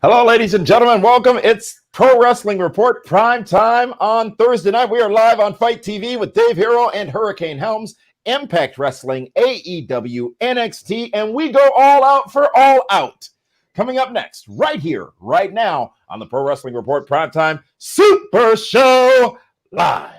Hello, ladies and gentlemen. Welcome. It's Pro Wrestling Report Prime Time on Thursday night. We are live on Fight TV with Dave Hero and Hurricane Helms, Impact Wrestling, AEW, NXT, and we go all out for All Out. Coming up next, right here, right now, on the Pro Wrestling Report Prime Time Super Show Live.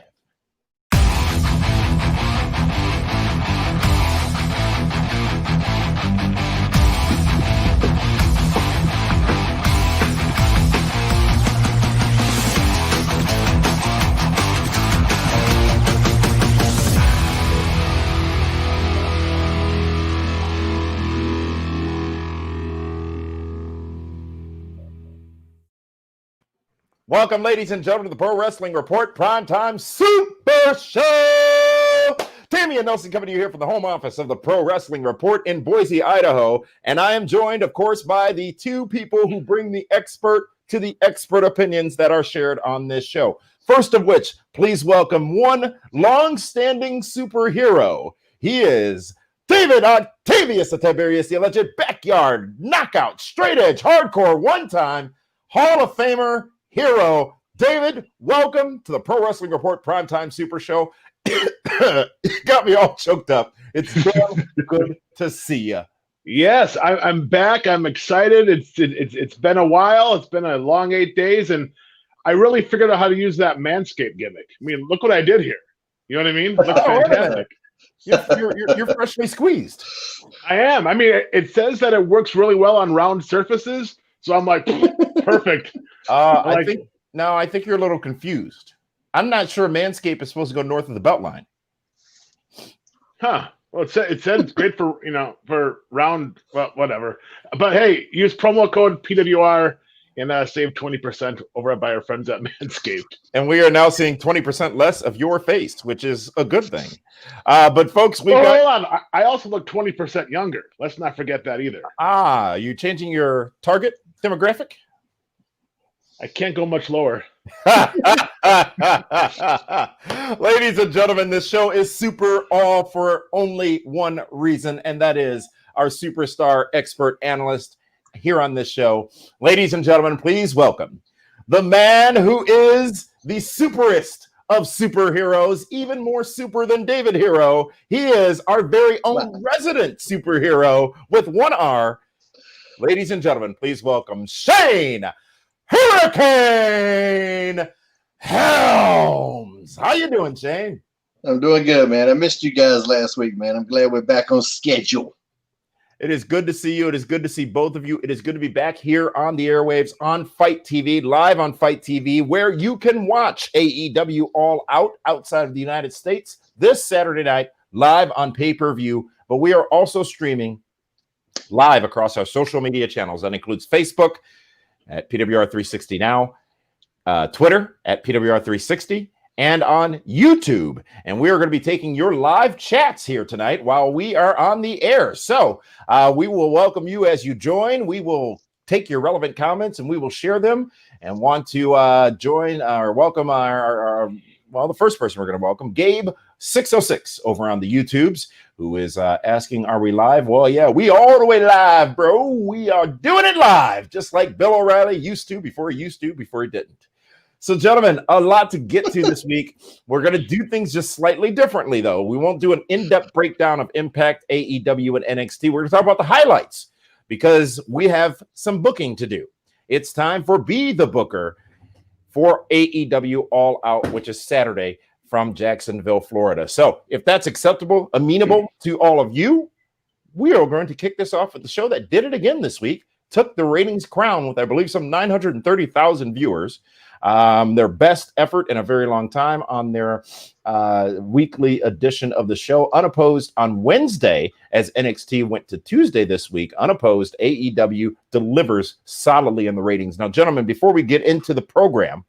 Welcome, ladies and gentlemen, to the Pro Wrestling Report Primetime Super Show. Tammy and Nelson coming to you here from the home office of the Pro Wrestling Report in Boise, Idaho. And I am joined, of course, by the two people who bring the expert to the expert opinions that are shared on this show. First of which, please welcome one long-standing superhero. He is David Octavius Tiberius, the alleged backyard knockout, straight edge, hardcore, one-time Hall of Famer hero. David, welcome to the Pro Wrestling Report Primetime Super Show. You got me all choked up. It's good to see you. Yes, I'm back. I'm excited. It's been a while. It's been a long 8 days, and I really figured out how to use that Manscaped gimmick. I mean, look what I did here. You know what I mean? It looks fantastic. You're freshly squeezed. I am. I mean, it says that it works really well on round surfaces, so I'm like, perfect. I think you're a little confused. I'm not sure Manscaped is supposed to go north of the belt line. Huh. Well, it said it's great for, for round, well, whatever. But hey, use promo code PWR and save 20% over by our friends at Manscaped. And we are now seeing 20% less of your face, which is a good thing. But folks, hold on. I also look 20% younger. Let's not forget that either. You changing your target demographic? I can't go much lower. Ladies and gentlemen, this show is super all for only one reason, and that is our superstar expert analyst here on this show. Ladies and gentlemen, please welcome the man who is the superest of superheroes, even more super than David Hero. He is our very own resident superhero with one R. Ladies and gentlemen, please welcome Shane Hurricane Helms. How you doing, Shane? I'm doing good, man. I missed you guys last week, man. I'm glad we're back on schedule. It is good to see you. It is good to see both of you. It is good to be back here on the airwaves on Fight TV, live on Fight TV, where you can watch AEW All Out outside of the United States this Saturday night, live on pay-per-view. But we are also streaming live across our social media channels. That includes Facebook at PWR 360 now, Twitter at PWR 360, and on YouTube. And we are going to be taking your live chats here tonight while we are on the air. So we will welcome you as you join. We will take your relevant comments and we will share them, and want to join or welcome the first person we're going to welcome, Gabe 606 over on the YouTubes, who is asking, are we live? Well, yeah, we all the way live, bro. We are doing it live, just like Bill O'Reilly used to before he didn't. So, gentlemen, a lot to get to this week. We're going to do things just slightly differently, though. We won't do an in-depth breakdown of Impact, AEW, and NXT. We're going to talk about the highlights because we have some booking to do. It's time for Be the Booker for AEW All Out, which is Saturday from Jacksonville, Florida. So if that's acceptable, amenable to all of you, we are going to kick this off with the show that did it again this week, took the ratings crown with, I believe, some 930,000 viewers. Their best effort in a very long time on their weekly edition of the show, unopposed on Wednesday, as NXT went to Tuesday this week. Unopposed, AEW delivers solidly in the ratings. Now, gentlemen, before we get into the program,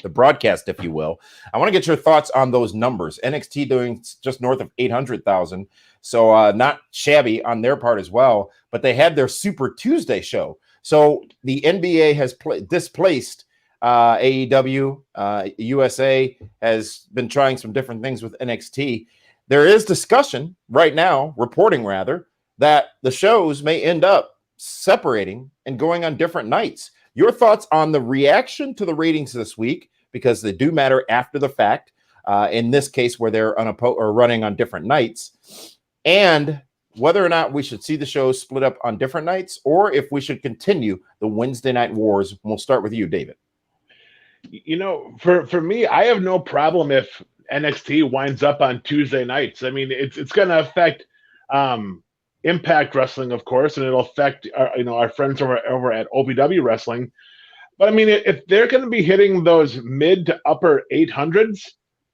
the broadcast, if you will, I want to get your thoughts on those numbers. NXT doing just north of 800,000, so not shabby on their part as well, but they had their Super Tuesday show. So the NBA has displaced AEW. USA has been trying some different things with NXT. There is discussion right now, reporting rather, that the shows may end up separating and going on different nights. your thoughts on the reaction to the ratings this week, because they do matter after the fact. In this case, where they're or running on different nights, and whether or not we should see the shows split up on different nights, or if we should continue the Wednesday night wars. We'll start with you, David. For me, I have no problem if NXT winds up on Tuesday nights. I mean, it's going to affect Impact Wrestling, of course, and it'll affect our friends over at OVW Wrestling. But I mean, if they're going to be hitting those mid to upper 800s,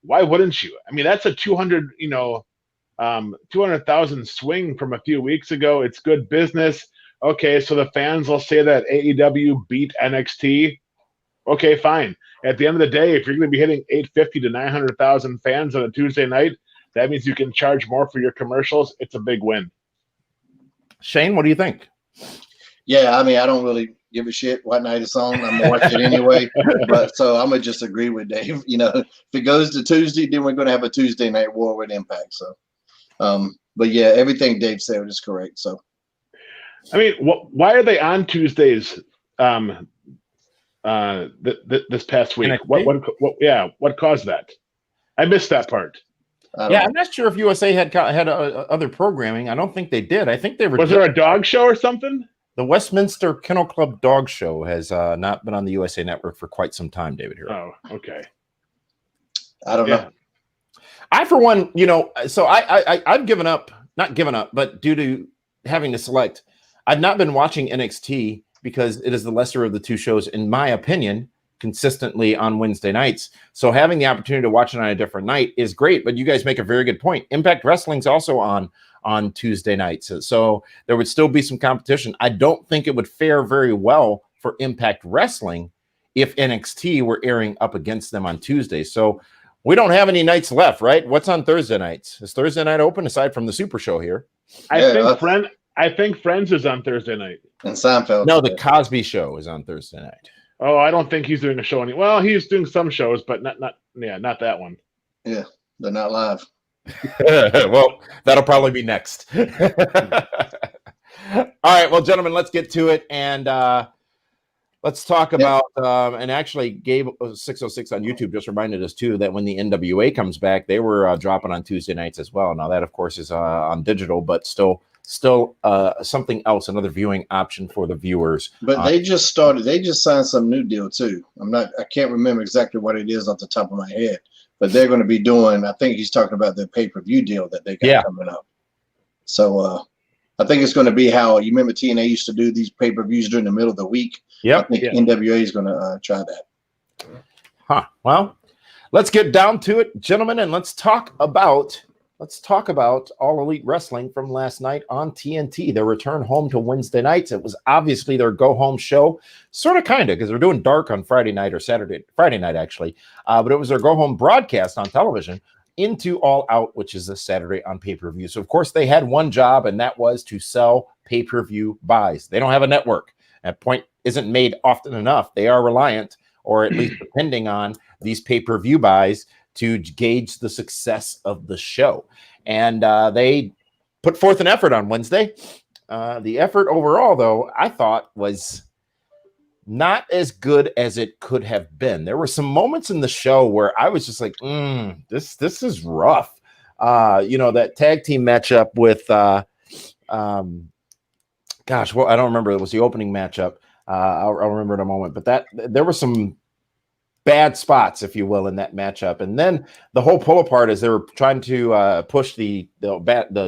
why wouldn't you? I mean, that's a 200,000 swing from a few weeks ago. It's good business. Okay, so the fans will say that AEW beat NXT. Okay, fine. At the end of the day, if you're going to be hitting 850 to 900,000 fans on a Tuesday night, that means you can charge more for your commercials. It's a big win. Shane, what do you think? Yeah, I mean, I don't really give a shit what night it's on. I'm gonna watch it anyway. But so I'm gonna just agree with Dave. If it goes to Tuesday, then we're gonna have a Tuesday night war with Impact. So, but yeah, everything Dave said is correct. So, I mean, why are they on Tuesdays? This past week, what caused that? I missed that part. I'm not sure if USA had other programming. I don't think they did. I think they were. Was there a dog show or something? The Westminster Kennel Club Dog Show has not been on the USA Network for quite some time, David. Here. Oh, okay. I don't know. I, for one, so I've given up, not given up, but due to having to select, I've not been watching NXT because it is the lesser of the two shows, in my opinion, consistently on Wednesday nights. So having the opportunity to watch it on a different night is great. But you guys make a very good point. Impact Wrestling's also on Tuesday nights. So there would still be some competition. I don't think it would fare very well for Impact Wrestling if NXT were airing up against them on Tuesday. So we don't have any nights left, right? What's on Thursday nights? Is Thursday night open aside from the Super Show here? I think Friends is on Thursday night. And Seinfeld. No, the Cosby Show is on Thursday night. Oh, I don't think he's doing a show well, he's doing some shows, but not that one. Yeah, they're not live. Well, that'll probably be next. All right, well, gentlemen, let's get to it, and let's talk about. And actually, Gabe 606 on YouTube just reminded us too that when the NWA comes back, they were dropping on Tuesday nights as well. Now that, of course, is on digital, but still something else, another viewing option for the viewers. But they just signed some new deal too. I can't remember exactly what it is off the top of my head. But they're going to be doing, I think he's talking about the pay-per-view deal that they got coming up. So I think it's going to be how, you remember TNA used to do these pay-per-views during the middle of the week? Yeah. I think NWA is going to try that. Well, let's get down to it, gentlemen, and let's talk about All Elite Wrestling from last night on TNT. Their return home to Wednesday nights. It was obviously their go-home show, sort of, kind of, because they're doing dark on Friday night or Friday night, actually. But it was their go-home broadcast on television into All Out, which is this Saturday on pay-per-view. So, of course, they had one job, and that was to sell pay-per-view buys. They don't have a network. That point isn't made often enough. They are reliant, or at least depending on, these pay-per-view buys to gauge the success of the show. And they put forth an effort on Wednesday. The effort overall, though, I thought was not as good as it could have been. There were some moments in the show where I was just like, this is rough. That tag team matchup with, I don't remember. It was the opening matchup. I'll remember in a moment. But there were some bad spots, if you will, in that matchup. And then the whole pull apart as they were trying to push the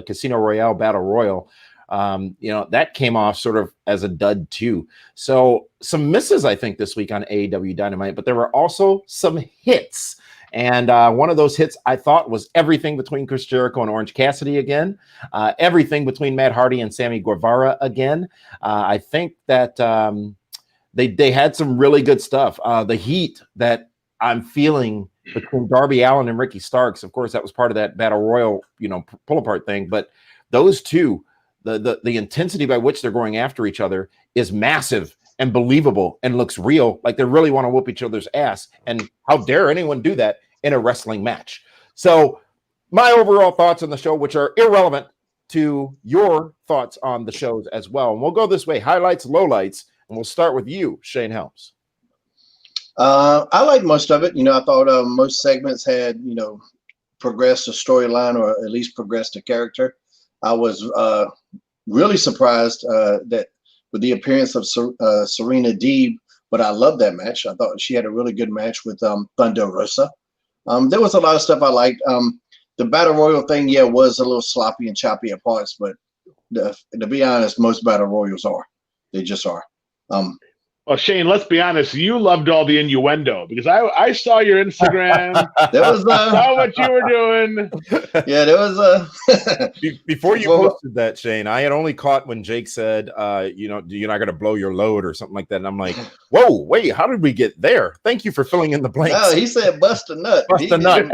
Casino Royale Battle Royal. That came off sort of as a dud too. So some misses, I think, this week on AEW Dynamite, but there were also some hits. And one of those hits I thought was everything between Chris Jericho and Orange Cassidy again, everything between Matt Hardy and Sammy Guevara again. I think that They had some really good stuff. The heat that I'm feeling between Darby Allin and Ricky Starks, of course, that was part of that Battle Royal, pull apart thing. But those two, the intensity by which they're going after each other is massive and believable and looks real, like they really want to whoop each other's ass. And how dare anyone do that in a wrestling match? So my overall thoughts on the show, which are irrelevant to your thoughts on the shows as well. And we'll go this way: highlights, lowlights. And we'll start with you, Shane Helms. I liked most of it. I thought most segments had, progressed the storyline or at least progressed the character. I was really surprised that with the appearance of Serena Deeb, but I loved that match. I thought she had a really good match with Thunder Rosa. There was a lot of stuff I liked. The Battle Royal thing, was a little sloppy and choppy at parts, but to be honest, most Battle Royals are. They just are. Well, Shane, let's be honest. You loved all the innuendo because I saw your Instagram. There was saw what you were doing. Yeah, there was before you posted that, Shane. I had only caught when Jake said, "You're not going to blow your load" or something like that. And I'm like, "Whoa, wait, how did we get there?" Thank you for filling in the blanks. No, he said, "Bust a nut." Bust a nut.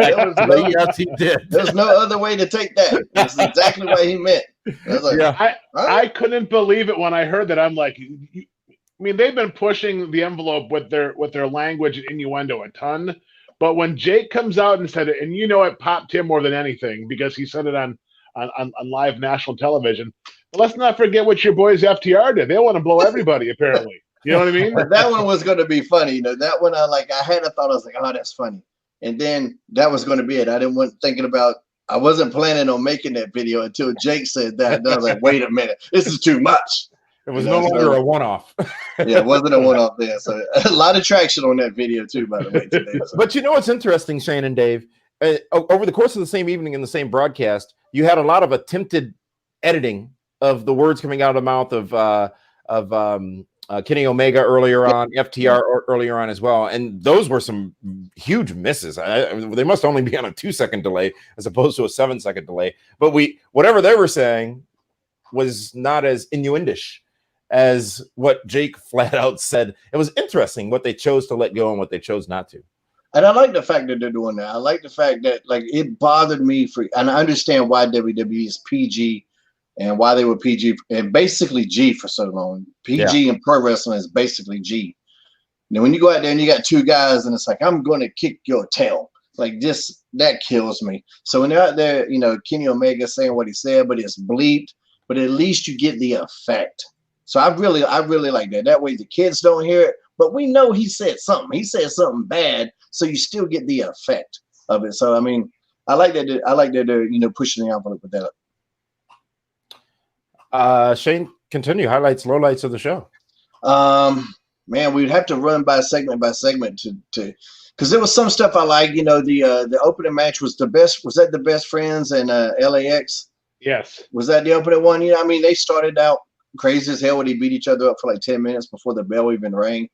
Yes, he did. There's no other way to take that. That's exactly what he meant. I couldn't believe it when I heard that. I'm like. They've been pushing the envelope with their language and innuendo a ton, but when Jake comes out and said it, and it popped him more than anything because he said it on live national television. But let's not forget what your boys FTR did. They want to blow everybody, apparently. You know what I mean? That one was going to be funny. That one I had a thought. I was like, oh, that's funny. And then that was going to be it. I wasn't planning on making that video until Jake said that. And I was like, wait a minute, this is too much. It was no longer a one-off. Yeah, it wasn't a one-off there. So a lot of traction on that video too, by the way, today. So. But what's interesting, Shane and Dave? Over the course of the same evening in the same broadcast, you had a lot of attempted editing of the words coming out of the mouth of Kenny Omega earlier on, FTR earlier on as well. And those were some huge misses. They must only be on a 2-second delay as opposed to a 7-second delay. But whatever they were saying was not as innuendish as what Jake flat out said. It was interesting what they chose to let go and what they chose not to. And I like the fact that they're doing that. I like the fact that it bothered me and I understand why WWE is PG and why they were PG and basically G for so long. PG and pro wrestling is basically G. Now, when you go out there and you got two guys and it's like, I'm going to kick your tail. That kills me. So when they're out there, Kenny Omega saying what he said, but it's bleeped, but at least you get the effect. So I really like that. That way the kids don't hear it, but we know he said something. He said something bad, so you still get the effect of it. So I like that. I like that they're pushing the envelope with that. Shane, continue highlights, lowlights of the show. Man, we'd have to run by segment to because there was some stuff I like. The opening match was the best. Was that the Best Friends and LAX? Yes. Was that the opening one? They started out crazy as hell when they beat each other up for 10 minutes before the bell even rang.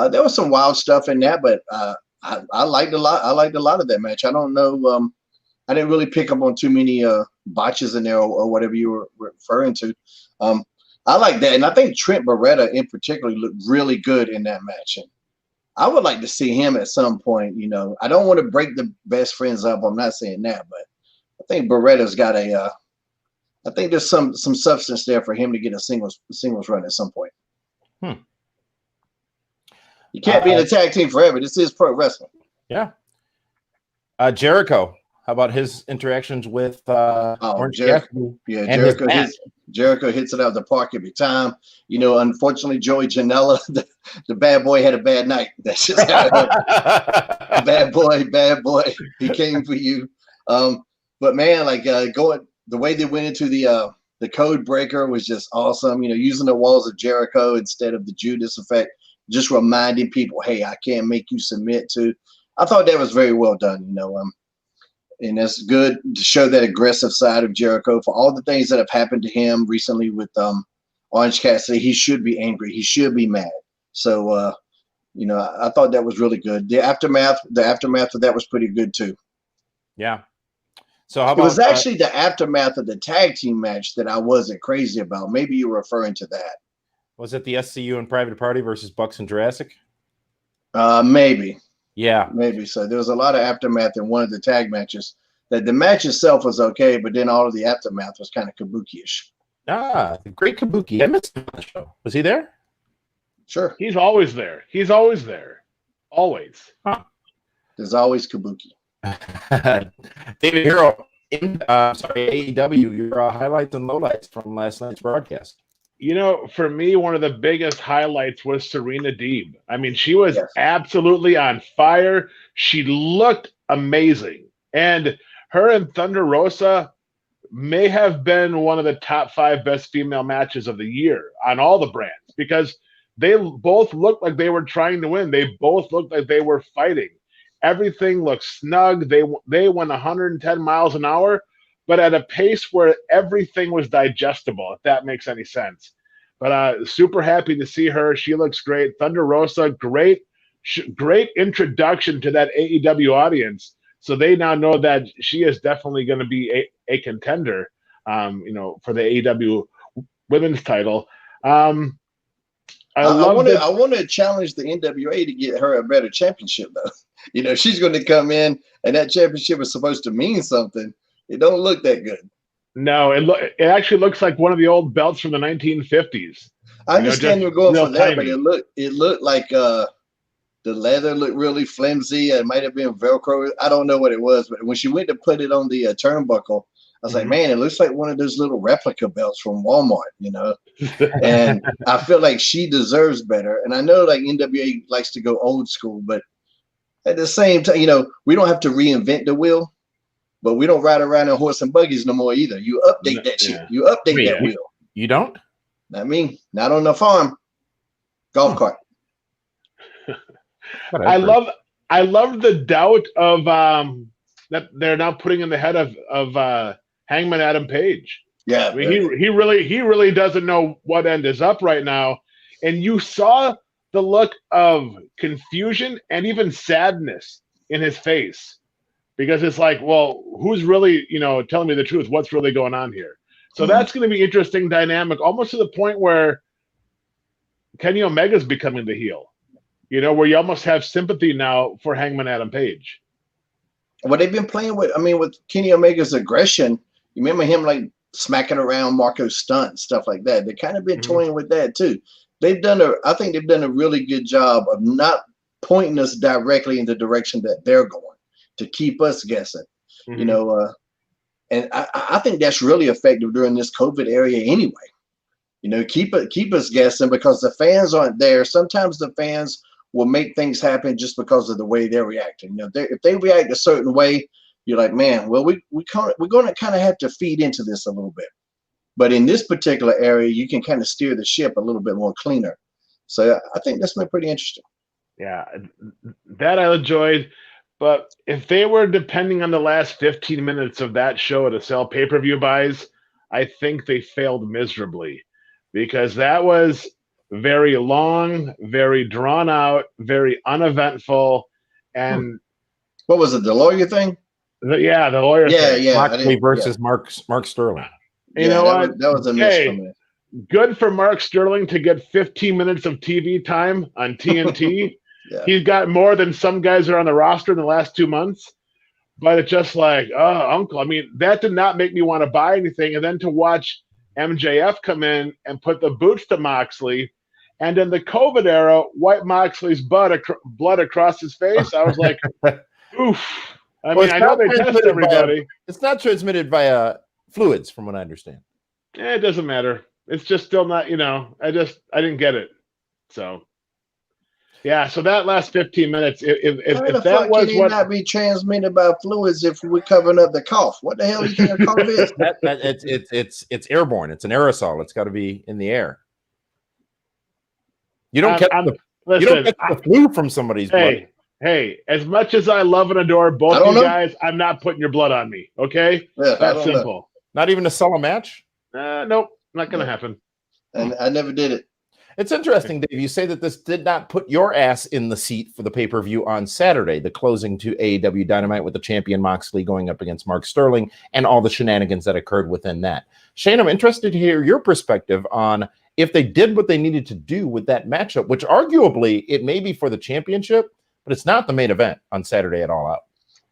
There was some wild stuff in that, but I liked a lot. I liked a lot of that match. I don't know. I didn't really pick up on too many botches in there or whatever you were referring to. I like that, and I think Trent Beretta in particular looked really good in that match. And I would like to see him at some point. I don't want to break the Best Friends up. I'm not saying that, but I think Beretta's got I think there's some substance there for him to get a singles run at some point. You can't be in a tag team forever. This is pro wrestling. Yeah. Jericho, how about his interactions with Orange Cassidy? Yeah, Jericho hits it out of the park every time. Unfortunately, Joey Janela, the bad boy, had a bad night. That's just how it happened. Bad boy. He came for you. But man, going. The way they went into the code breaker was just awesome. Using the walls of Jericho instead of the Judas effect, just reminding people, hey, I can't make you submit to. I thought that was very well done. And that's good to show that aggressive side of Jericho for all the things that have happened to him recently with Orange Cassidy. He should be angry. He should be mad. So, I thought that was really good. The aftermath of that was pretty good too. Yeah. So how about, it was actually the aftermath of the tag team match that I wasn't crazy about. Maybe you're referring to that. Was it the SCU and Private Party versus Bucks and Jurassic? Maybe. Yeah. Maybe. So there was a lot of aftermath in one of the tag matches. That the match itself was okay, but then all of the aftermath was kind of kabuki-ish. Great Kabuki. I missed him on the show. Was he there? Sure. He's always there. Always. Huh. There's always kabuki. David Hero, AEW, your highlights and lowlights from last night's broadcast. You know, for me, one of the biggest highlights was Serena Deeb. I mean, she was Yes. absolutely on fire. She looked amazing. And her and Thunder Rosa may have been one of the top 5 best female matches of the year on all the brands because they both looked like they were trying to win. They both looked like they were fighting. Everything looked snug. They went 110 miles an hour, but at a pace where everything was digestible, if that makes any sense. But super happy to see her. She looks great. Thunder Rosa, great introduction to that AEW audience. So they now know that she is definitely going to be a contender, for the AEW women's title. I want to challenge the NWA to get her a better championship, though. She's going to come in, and that championship is supposed to mean something. It don't look that good. No, it actually looks like one of the old belts from the 1950s. I understand you're going for that, but it looked like the leather looked really flimsy. It might have been Velcro. I don't know what it was, but when she went to put it on the turnbuckle, I was like, man, it looks like one of those little replica belts from Walmart, And I feel like she deserves better. And I know like NWA likes to go old school, but at the same time, we don't have to reinvent the wheel, but we don't ride around in horse and buggies no more either. You update that shit. You update that wheel. You don't? Not me. Not on the farm. Golf cart. I love the doubt of that they're now putting in the head of Hangman Adam Page. Yeah, I mean, he really doesn't know what end is up right now, and you saw the look of confusion and even sadness in his face because it's like, well, who's really telling me the truth? What's really going on here? So that's going to be interesting dynamic, almost to the point where Kenny Omega's becoming the heel. Where you almost have sympathy now for Hangman Adam Page. Well, they've been playing with Kenny Omega's aggression. You remember him like smacking around Marco's stunt, stuff like that. They've kind of been toying with that too. I think they've done a really good job of not pointing us directly in the direction that they're going to keep us guessing. And I think that's really effective during this COVID area anyway. Keep us guessing because the fans aren't there. Sometimes the fans will make things happen just because of the way they're reacting. If they react a certain way, you're like, man, well, we're going to kind of have to feed into this a little bit. But in this particular area, you can kind of steer the ship a little bit more cleaner. So I think that's been pretty interesting. Yeah, that I enjoyed. But if they were depending on the last 15 minutes of that show to sell pay-per-view buys, I think they failed miserably because that was very long, very drawn out, very uneventful. And what was it, the lawyer thing? The lawyer thing. Yeah. Moxley versus Mark Sterling. You know what? That was a miss for me. Good for Mark Sterling to get 15 minutes of TV time on TNT. Yeah. He's got more than some guys are on the roster in the last 2 months. But it's just like, oh, uncle. I mean, that did not make me want to buy anything. And then to watch MJF come in and put the boots to Moxley, and in the COVID era, wipe Moxley's blood across his face. I was like, oof. I mean, I know they test everybody. It's not transmitted via fluids, from what I understand. It doesn't matter. It's just still not, I didn't get it. So, yeah. So that last 15 minutes, if that was what not be transmitted by fluids if we're covering up the cough. What the hell do you think a cough is? It's airborne. It's an aerosol. It's got to be in the air. You don't get the flu from somebody's blood. Hey, as much as I love and adore both you guys, I'm not putting your blood on me. Okay, yeah, that's simple. Not even to sell a match. Nope, not gonna happen. And I never did it. It's interesting, Dave. You say that this did not put your ass in the seat for the pay-per-view on Saturday, the closing to AEW Dynamite with the champion Moxley going up against Mark Sterling and all the shenanigans that occurred within that. Shane, I'm interested to hear your perspective on if they did what they needed to do with that matchup, which arguably it may be for the championship, but it's not the main event on Saturday at All Out.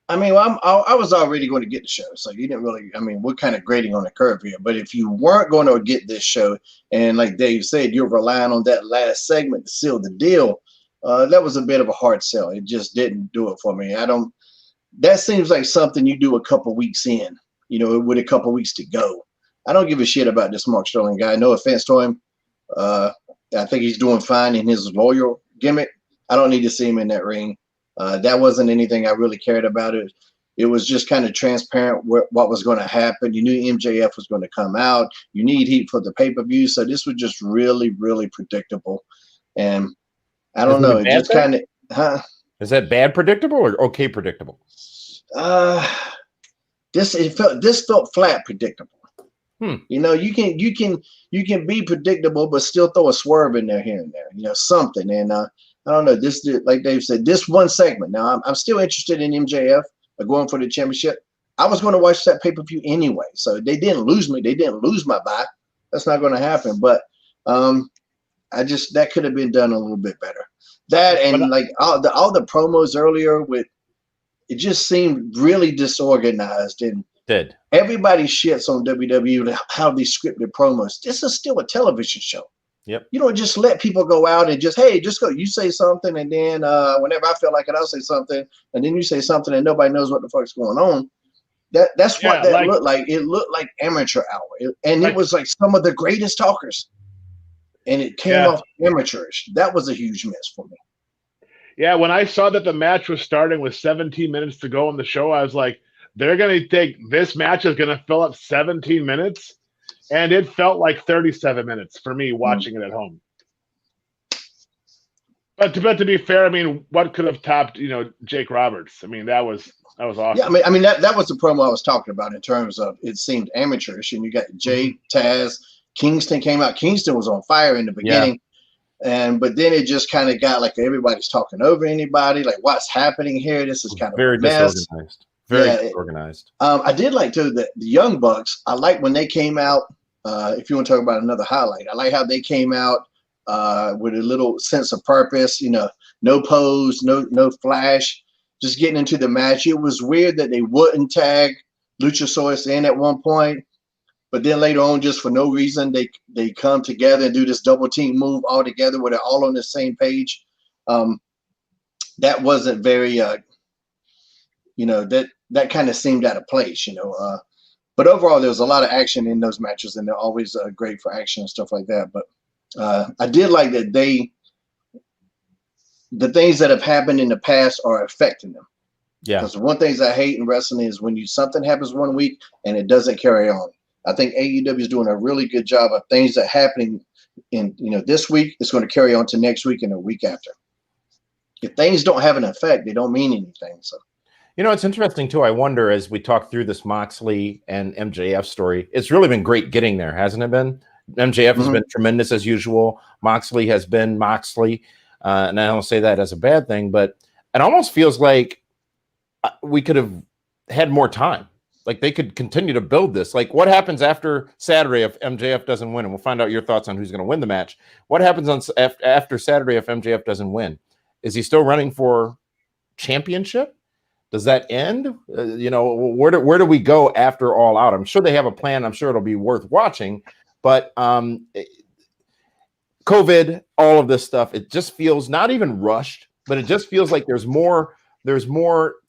I mean, I was already going to get the show, so you didn't really. I mean, we're kind of grading on the curve here. But if you weren't going to get this show, and like Dave said, you're relying on that last segment to seal the deal, that was a bit of a hard sell. It just didn't do it for me. That seems like something you do a couple weeks in, with a couple weeks to go. I don't give a shit about this Mark Sterling guy. No offense to him. I think he's doing fine in his loyal gimmick. I don't need to see him in that ring. That wasn't anything I really cared about. It was just kind of transparent what was going to happen. You knew MJF was going to come out. You need heat for the pay-per-view. So this was just really, really predictable. And I don't know. It just kind of, Is that bad predictable or okay predictable? This felt flat predictable. You know, you can be predictable, but still throw a swerve in there here and there. You know, something. And I don't know. This, like Dave said, this one segment. Now I'm still interested in MJF going for the championship. I was going to watch that pay-per-view anyway, so they didn't lose me. They didn't lose my buy. That's not going to happen. But that could have been done a little bit better. That and like all the promos earlier it just seemed really disorganized, and everybody shits on WWE how these scripted promos. This is still a television show. Yep. You don't just let people go out and just, hey, just go. You say something, and then whenever I feel like it, I'll say something, and then you say something, and nobody knows what the fuck's going on. That's what that looked like. It looked like amateur hour, it was like some of the greatest talkers, and it came off amateurish. That was a huge miss for me. Yeah, when I saw that the match was starting with 17 minutes to go on the show, I was like, they're going to think this match is going to fill up 17 minutes. And it felt like 37 minutes for me watching it at home. But to be fair, I mean, what could have topped, Jake Roberts? I mean, that was awesome. Yeah, I mean that was the promo I was talking about in terms of it seemed amateurish. And you got Jake, Taz, Kingston came out. Kingston was on fire in the beginning. But then it just kind of got like everybody's talking over anybody. Like, what's happening here? This is kind of very disorganized. Very disorganized. I did like too the Young Bucks. I like when they came out. If you want to talk about another highlight, I like how they came out with a little sense of purpose. No pose, no flash, just getting into the match. It was weird that they wouldn't tag Luchasaurus in at one point, but then later on, just for no reason, they come together and do this double team move all together where they're all on the same page. That wasn't very, that kind of seemed out of place, But overall, there was a lot of action in those matches, and they're always great for action and stuff like that. But I did like that the things that have happened in the past are affecting them. Yeah. Because one thing I hate in wrestling is when something happens one week and it doesn't carry on. I think AEW is doing a really good job of things that are happening in this week. It's going to carry on to next week and a week after. If things don't have an effect, they don't mean anything. So. It's interesting, too. I wonder, as we talk through this Moxley and MJF story, it's really been great getting there, hasn't it been? MJF has been tremendous as usual. Moxley has been Moxley. And I don't say that as a bad thing, but it almost feels like we could have had more time. Like they could continue to build this. Like what happens after Saturday if MJF doesn't win? And we'll find out your thoughts on who's going to win the match. What happens after Saturday if MJF doesn't win? Is he still running for championship? Does that end? Where do we go after All Out? I'm sure they have a plan. I'm sure it'll be worth watching. But COVID, all of this stuff, it just feels not even rushed, but it just feels like there's more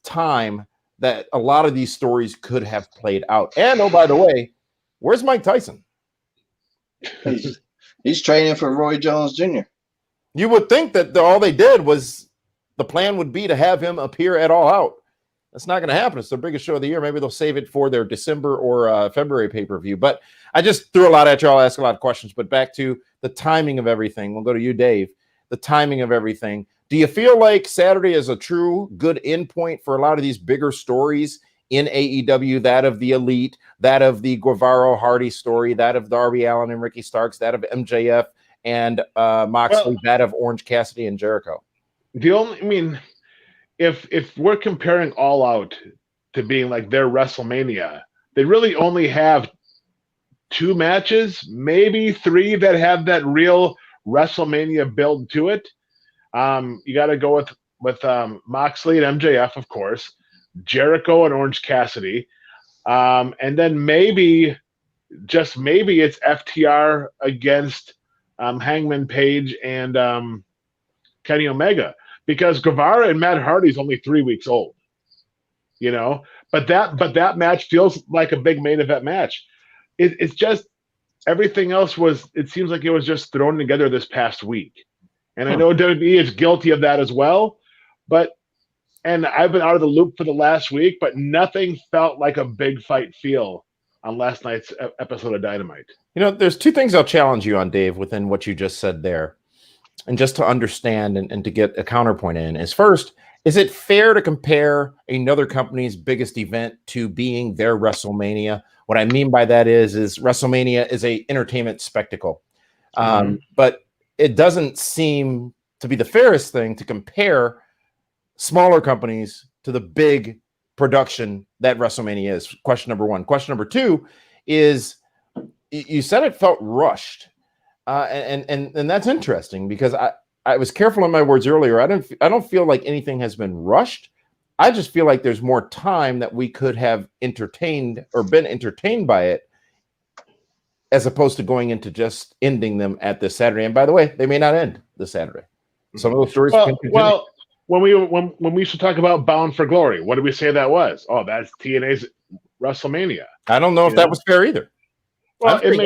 time that a lot of these stories could have played out. And oh, by the way, where's Mike Tyson? He's training for Roy Jones Jr. You would think that all they did was the plan would be to have him appear at All Out. That's not going to happen. It's their biggest show of the year. Maybe they'll save it for their December or February pay-per-view. But I just threw a lot at you. I'll ask a lot of questions. But back to the timing of everything. We'll go to you, Dave. The timing of everything. Do you feel like Saturday is a true good endpoint for a lot of these bigger stories in AEW, that of the Elite, that of the Guevara-Hardy story, that of Darby Allin and Ricky Starks, that of MJF and Moxley, that of Orange Cassidy and Jericho? If we're comparing All Out to being like their WrestleMania, they really only have 2 matches, maybe 3 that have that real WrestleMania build to it. You got to go with Moxley and MJF, of course, Jericho and Orange Cassidy, and then maybe, just maybe, it's FTR against Hangman Page and Kenny Omega, because Guevara and Matt Hardy is only 3 weeks old, but that match feels like a big main event match. It's just everything else it seems like it was just thrown together this past week. And I know WWE is guilty of that as well, and I've been out of the loop for the last week, but nothing felt like a big fight feel on last night's episode of Dynamite. There's two things I'll challenge you on, Dave, within what you just said there. And just to understand and to get a counterpoint in is, first, is it fair to compare another company's biggest event to being their WrestleMania? What I mean by that is WrestleMania is a entertainment spectacle. But it doesn't seem to be the fairest thing to compare smaller companies to the big production that WrestleMania is. Question number one. Question number two is, you said it felt rushed. And that's interesting, because I was careful in my words earlier. I don't feel like anything has been rushed. I just feel like there's more time that we could have entertained or been entertained by it, as opposed to going into just ending them at this Saturday. And by the way, they may not end this Saturday. Some of those stories can continue. Well, when we used to talk about Bound for Glory, what did we say that was? Oh, that's TNA's WrestleMania. I don't know if that was fair either. Well, it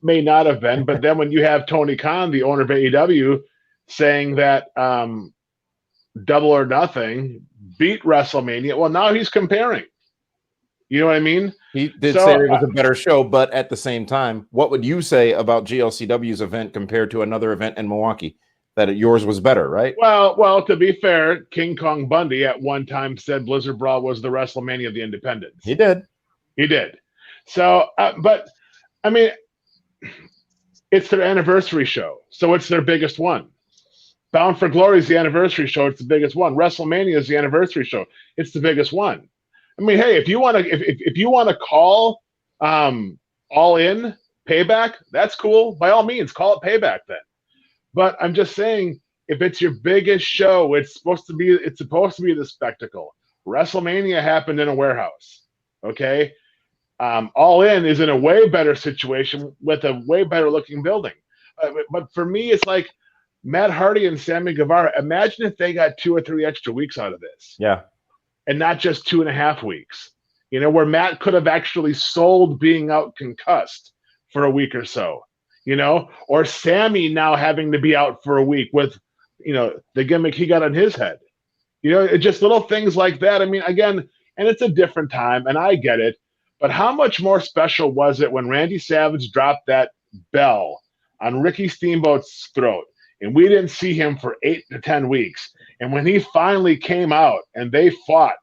may not have been, but then when you have Tony Khan, the owner of AEW, saying that Double or Nothing beat WrestleMania, well, now he's comparing. You know what I mean? He did say it was a better show, but at the same time, what would you say about GLCW's event compared to another event in Milwaukee? That yours was better, right? Well, to be fair, King Kong Bundy at one time said Blizzard Brawl was the WrestleMania of the Independents. He did. So, but I mean, it's their anniversary show, so it's their biggest one. Bound for Glory is the anniversary show; it's the biggest one. WrestleMania is the anniversary show; it's the biggest one. I mean, hey, if you want to, if you want to call All In Payback, that's cool. By all means, call it Payback then. But I'm just saying, if it's your biggest show, it's supposed to be the spectacle. WrestleMania happened in a warehouse. Okay. All In is in a way better situation with a way better looking building. But for me, it's like Matt Hardy and Sammy Guevara. Imagine if they got 2 or 3 extra weeks out of this. Yeah. And not just 2.5 weeks, where Matt could have actually sold being out concussed for a week or so, or Sammy now having to be out for a week with, the gimmick he got on his head. Just little things like that. I mean, again, and it's a different time, and I get it. But how much more special was it when Randy Savage dropped that bell on Ricky Steamboat's throat, and we didn't see him for 8 to 10 weeks? And when he finally came out and they fought,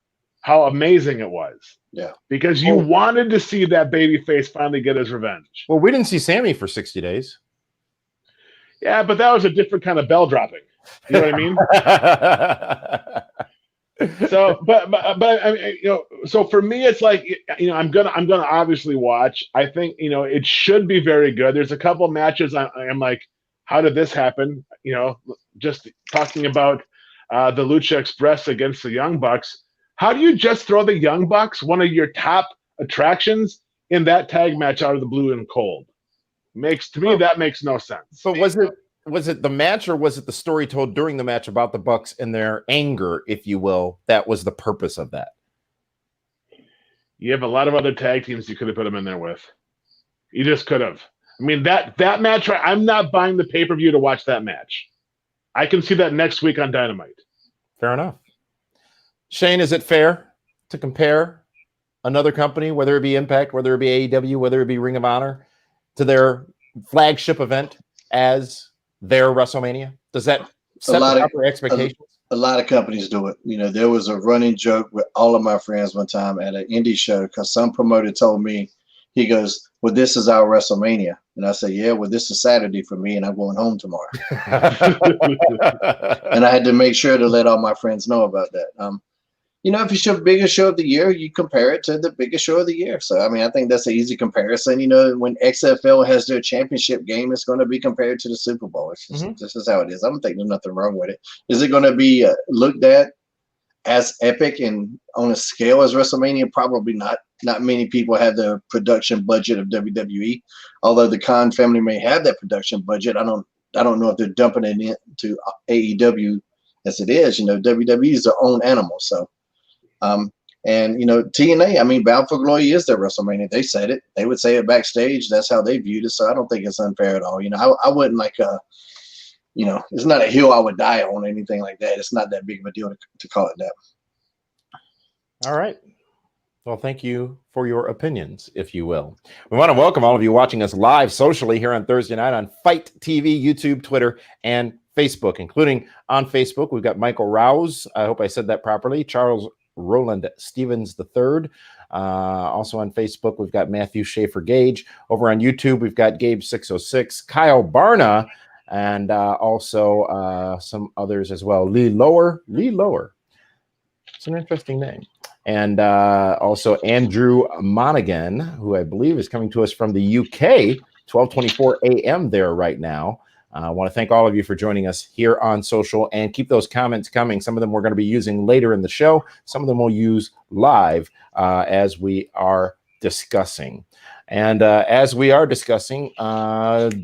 how amazing it was. Yeah. Because you wanted to see that babyface finally get his revenge. Well, we didn't see Sammy for 60 days. Yeah, but that was a different kind of bell dropping. You know what I mean? So, but I mean, so for me, it's like, I'm gonna obviously watch. I think it should be very good. There's a couple of matches I'm like, how did this happen? Just talking about the Lucha Express against the Young Bucks. How do you just throw the Young Bucks, one of your top attractions, in that tag match out of the blue and cold? That makes no sense. But was it the match, or was it the story told during the match about the Bucks and their anger, if you will, that was the purpose of that? You have a lot of other tag teams you could have put them in there with. You just could have. I mean, that match, I'm not buying the pay-per-view to watch that match. I can see that next week on Dynamite. Fair enough. Shane, is it fair to compare another company, whether it be Impact, whether it be AEW, whether it be Ring of Honor, to their flagship event as their WrestleMania? Does that set the proper expectations? A lot of companies do it. There was a running joke with all of my friends one time at an indie show, because some promoter told me, he goes, well, this is our WrestleMania. And I said, yeah, well, this is Saturday for me, and I'm going home tomorrow. And I had to make sure to let all my friends know about that. If it's your biggest show of the year, you compare it to the biggest show of the year. So, I mean, I think that's an easy comparison. When XFL has their championship game, it's going to be compared to the Super Bowl. It's just, This is how it is. I don't think there's nothing wrong with it. Is it going to be looked at as epic and on a scale as WrestleMania? Probably not. Not many people have the production budget of WWE, although the Khan family may have that production budget. I don't know if they're dumping it into AEW as it is. WWE is their own animal. So And, TNA, I mean, Bound for Glory is their WrestleMania. They said it. They would say it backstage. That's how they viewed it. So I don't think it's unfair at all. I wouldn't it's not a hill I would die on or anything like that. It's not that big of a deal to call it that. All right. Well, thank you for your opinions, if you will. We want to welcome all of you watching us live socially here on Thursday night on Fight TV, YouTube, Twitter, and Facebook, including on Facebook. We've got Michael Rouse. I hope I said that properly. Charles Roland Stevens III. Also on Facebook, we've got Matthew Schaefer Gage. Over on YouTube, we've got Gabe 606, Kyle Barna, and also some others as well. Lee Lower. It's an interesting name. And also Andrew Monaghan, who I believe is coming to us from the UK, 12:24 a.m. there right now. I want to thank all of you for joining us here on social, and keep those comments coming. Some of them we're going to be using later in the show. Some of them we'll use live as we are discussing. And as we are discussing,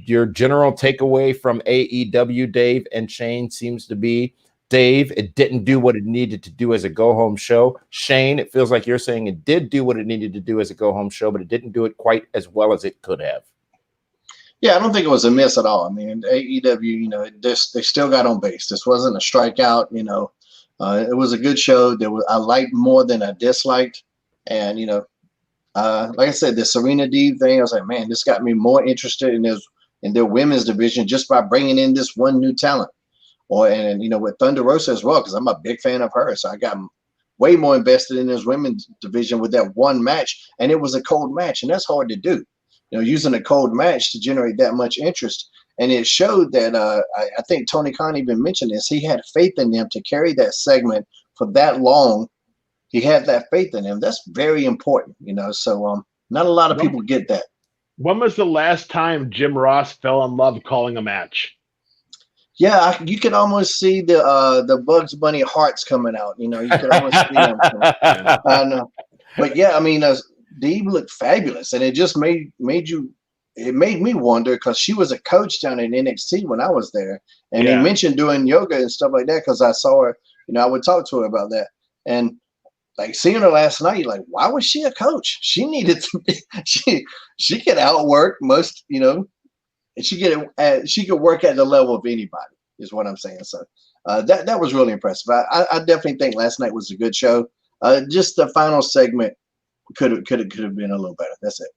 your general takeaway from AEW, Dave and Shane, seems to be, Dave, it didn't do what it needed to do as a go-home show. Shane, it feels like you're saying it did do what it needed to do as a go-home show, but it didn't do it quite as well as it could have. Yeah, I don't think it was a miss at all. I mean, AEW, they still got on base. This wasn't a strikeout. It was a good show. I liked more than I disliked, and like I said, the Serena Deeb thing, I was like, man, this got me more interested in their women's division just by bringing in this one new talent. With Thunder Rosa as well, because I'm a big fan of her. So I got way more invested in this women's division with that one match. And it was a cold match, and that's hard to do. Using a cold match to generate that much interest. And it showed that I think Tony Khan even mentioned this. He had faith in them to carry that segment for that long. He had that faith in them. That's very important, So not a lot of people get that. When was the last time Jim Ross fell in love calling a match? Yeah, you could almost see the Bugs Bunny hearts coming out. You could almost see them. I know, but yeah, I mean, Deeb looked fabulous, and it just made me wonder, because she was a coach down in NXT when I was there, and he mentioned doing yoga and stuff like that, because I saw her. I would talk to her about that, and like seeing her last night, like, why was she a coach? She needed to be. She could outwork most, and she could work at the level of anybody, is what I'm saying. So that was really impressive. I definitely think last night was a good show. Just the final segment could have been a little better. That's it.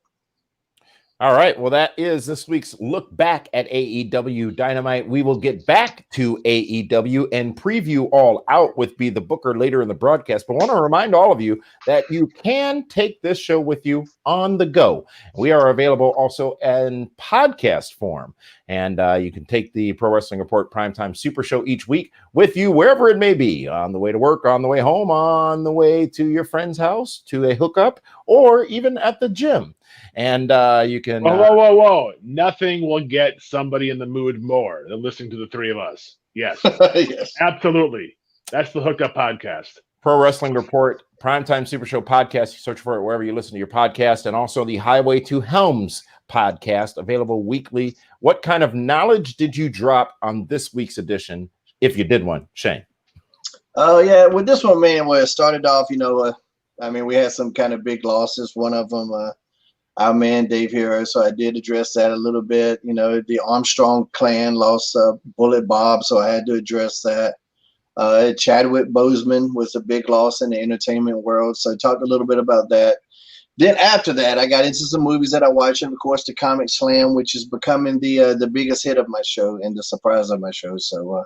All right. Well, that is this week's look back at AEW Dynamite. We will get back to AEW and preview All Out with Be the Booker later in the broadcast. But I want to remind all of you that you can take this show with you on the go. We are available also in podcast form. And you can take the Pro Wrestling Report Primetime Super Show each week with you wherever it may be, on the way to work, on the way home, on the way to your friend's house, to a hookup, or even at the gym. And you can... Whoa. Nothing will get somebody in the mood more than listening to the three of us. Yes. Yes. Absolutely. That's the Hookup Podcast. Pro Wrestling Report Primetime Super Show podcast. You search for it wherever you listen to your podcast. And also the Highway to Helms podcast, available weekly. What kind of knowledge did you drop on this week's edition, if you did one, Shane? Oh, yeah. With this one, man, where it started off, we had some kind of big losses. One of them, our man Dave Hero, so I did address that a little bit. The Armstrong clan lost Bullet Bob, so I had to address that. Chadwick Boseman was a big loss in the entertainment world, so I talked a little bit about that. Then after that, I got into some movies that I watched, and of course the Comic Slam, which is becoming the biggest hit of my show and the surprise of my show. So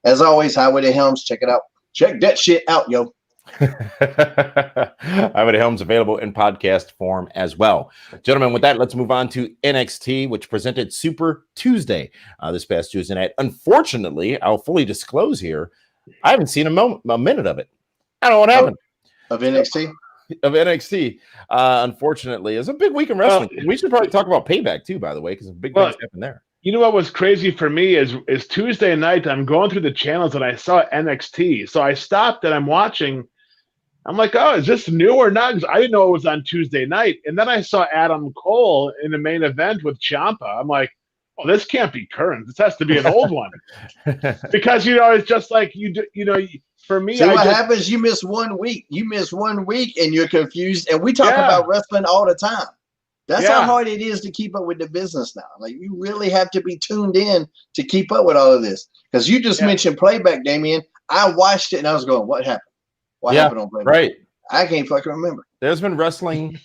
as always, Highway to Helms, check it out. Check that shit out, yo. Highway to Helms available in podcast form as well. Gentlemen, with that, let's move on to NXT, which presented Super Tuesday this past Tuesday night. Unfortunately, I'll fully disclose here, I haven't seen a minute of it. I don't know what happened. Of NXT? Of NXT. Unfortunately, it's a big week in wrestling. We should probably talk about Payback too, by the way, because big things happen there. You know what was crazy for me is Tuesday night, I'm going through the channels and I saw NXT. So I stopped and I'm watching. I'm like, oh, is this new or not? 'Cause I didn't know it was on Tuesday night. And then I saw Adam Cole in the main event with Ciampa. I'm like, oh, this can't be current. This has to be an old one. Because, it's just like for me, see what happens? You miss 1 week. You miss 1 week and you're confused. And we talk about wrestling all the time. That's how hard it is to keep up with the business now. Like, you really have to be tuned in to keep up with all of this. Because you just mentioned playback, Damien. I watched it and I was going, what happened? What happened on playback? Right. I can't fucking remember. There's been wrestling.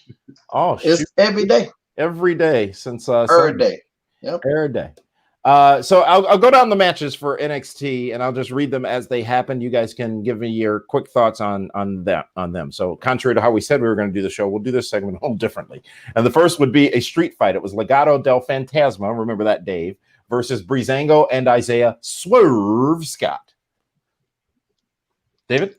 It's every day. Every day since every day. Yep. Every day. So I'll go down the matches for NXT and I'll just read them as they happen. You guys can give me your quick thoughts on them. So contrary to how we said we were going to do the show, we'll do this segment a little differently. And the first would be a street fight. It was Legado del Fantasma, remember that, Dave, versus Breezango and Isaiah Swerve Scott. David?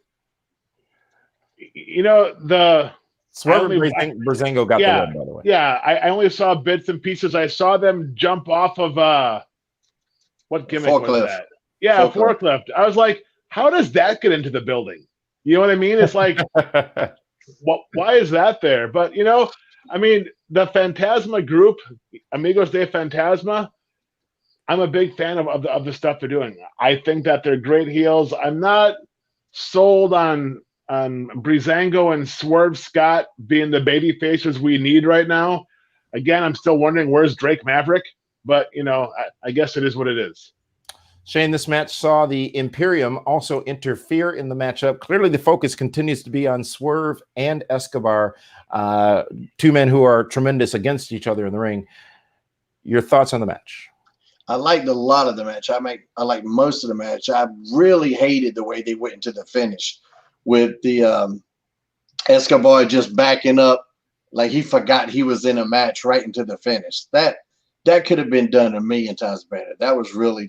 The Swerve Breezango got the win, by the way. Yeah, I only saw bits and pieces. I saw them jump off of what gimmick was that? Yeah, forklift. I was like, how does that get into the building? You know what I mean? It's like, why is that there? But the Fantasma group, Amigos de Fantasma, I'm a big fan of the stuff they're doing. I think that they're great heels. I'm not sold on Breezango and Swerve Scott being the baby faces we need right now. Again, I'm still wondering where's Drake Maverick, but I guess it is what it is. Shane, this match saw the Imperium also interfere in the matchup. Clearly, the focus continues to be on Swerve and Escobar, two men who are tremendous against each other in the ring. Your thoughts on the match? I liked a lot of the match. I like most of the match. I really hated the way they went into the finish with the Escobar just backing up like he forgot he was in a match right into the finish. That could have been done a million times better. That was really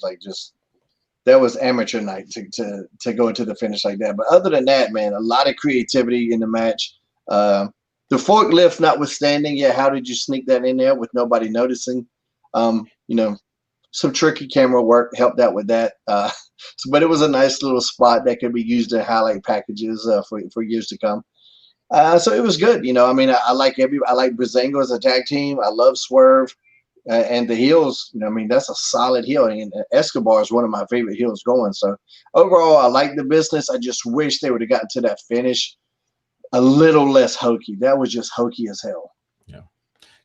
that was amateur night to go into the finish like that. But other than that, man, a lot of creativity in the match. The forklift notwithstanding, how did you sneak that in there with nobody noticing? Some tricky camera work helped out with that. But it was a nice little spot that could be used in highlight packages for years to come. So it was good. I like Breezango as a tag team. I love Swerve and the heels. That's a solid heel. And Escobar is one of my favorite heels going. So overall, I like the business. I just wish they would have gotten to that finish a little less hokey. That was just hokey as hell. Yeah.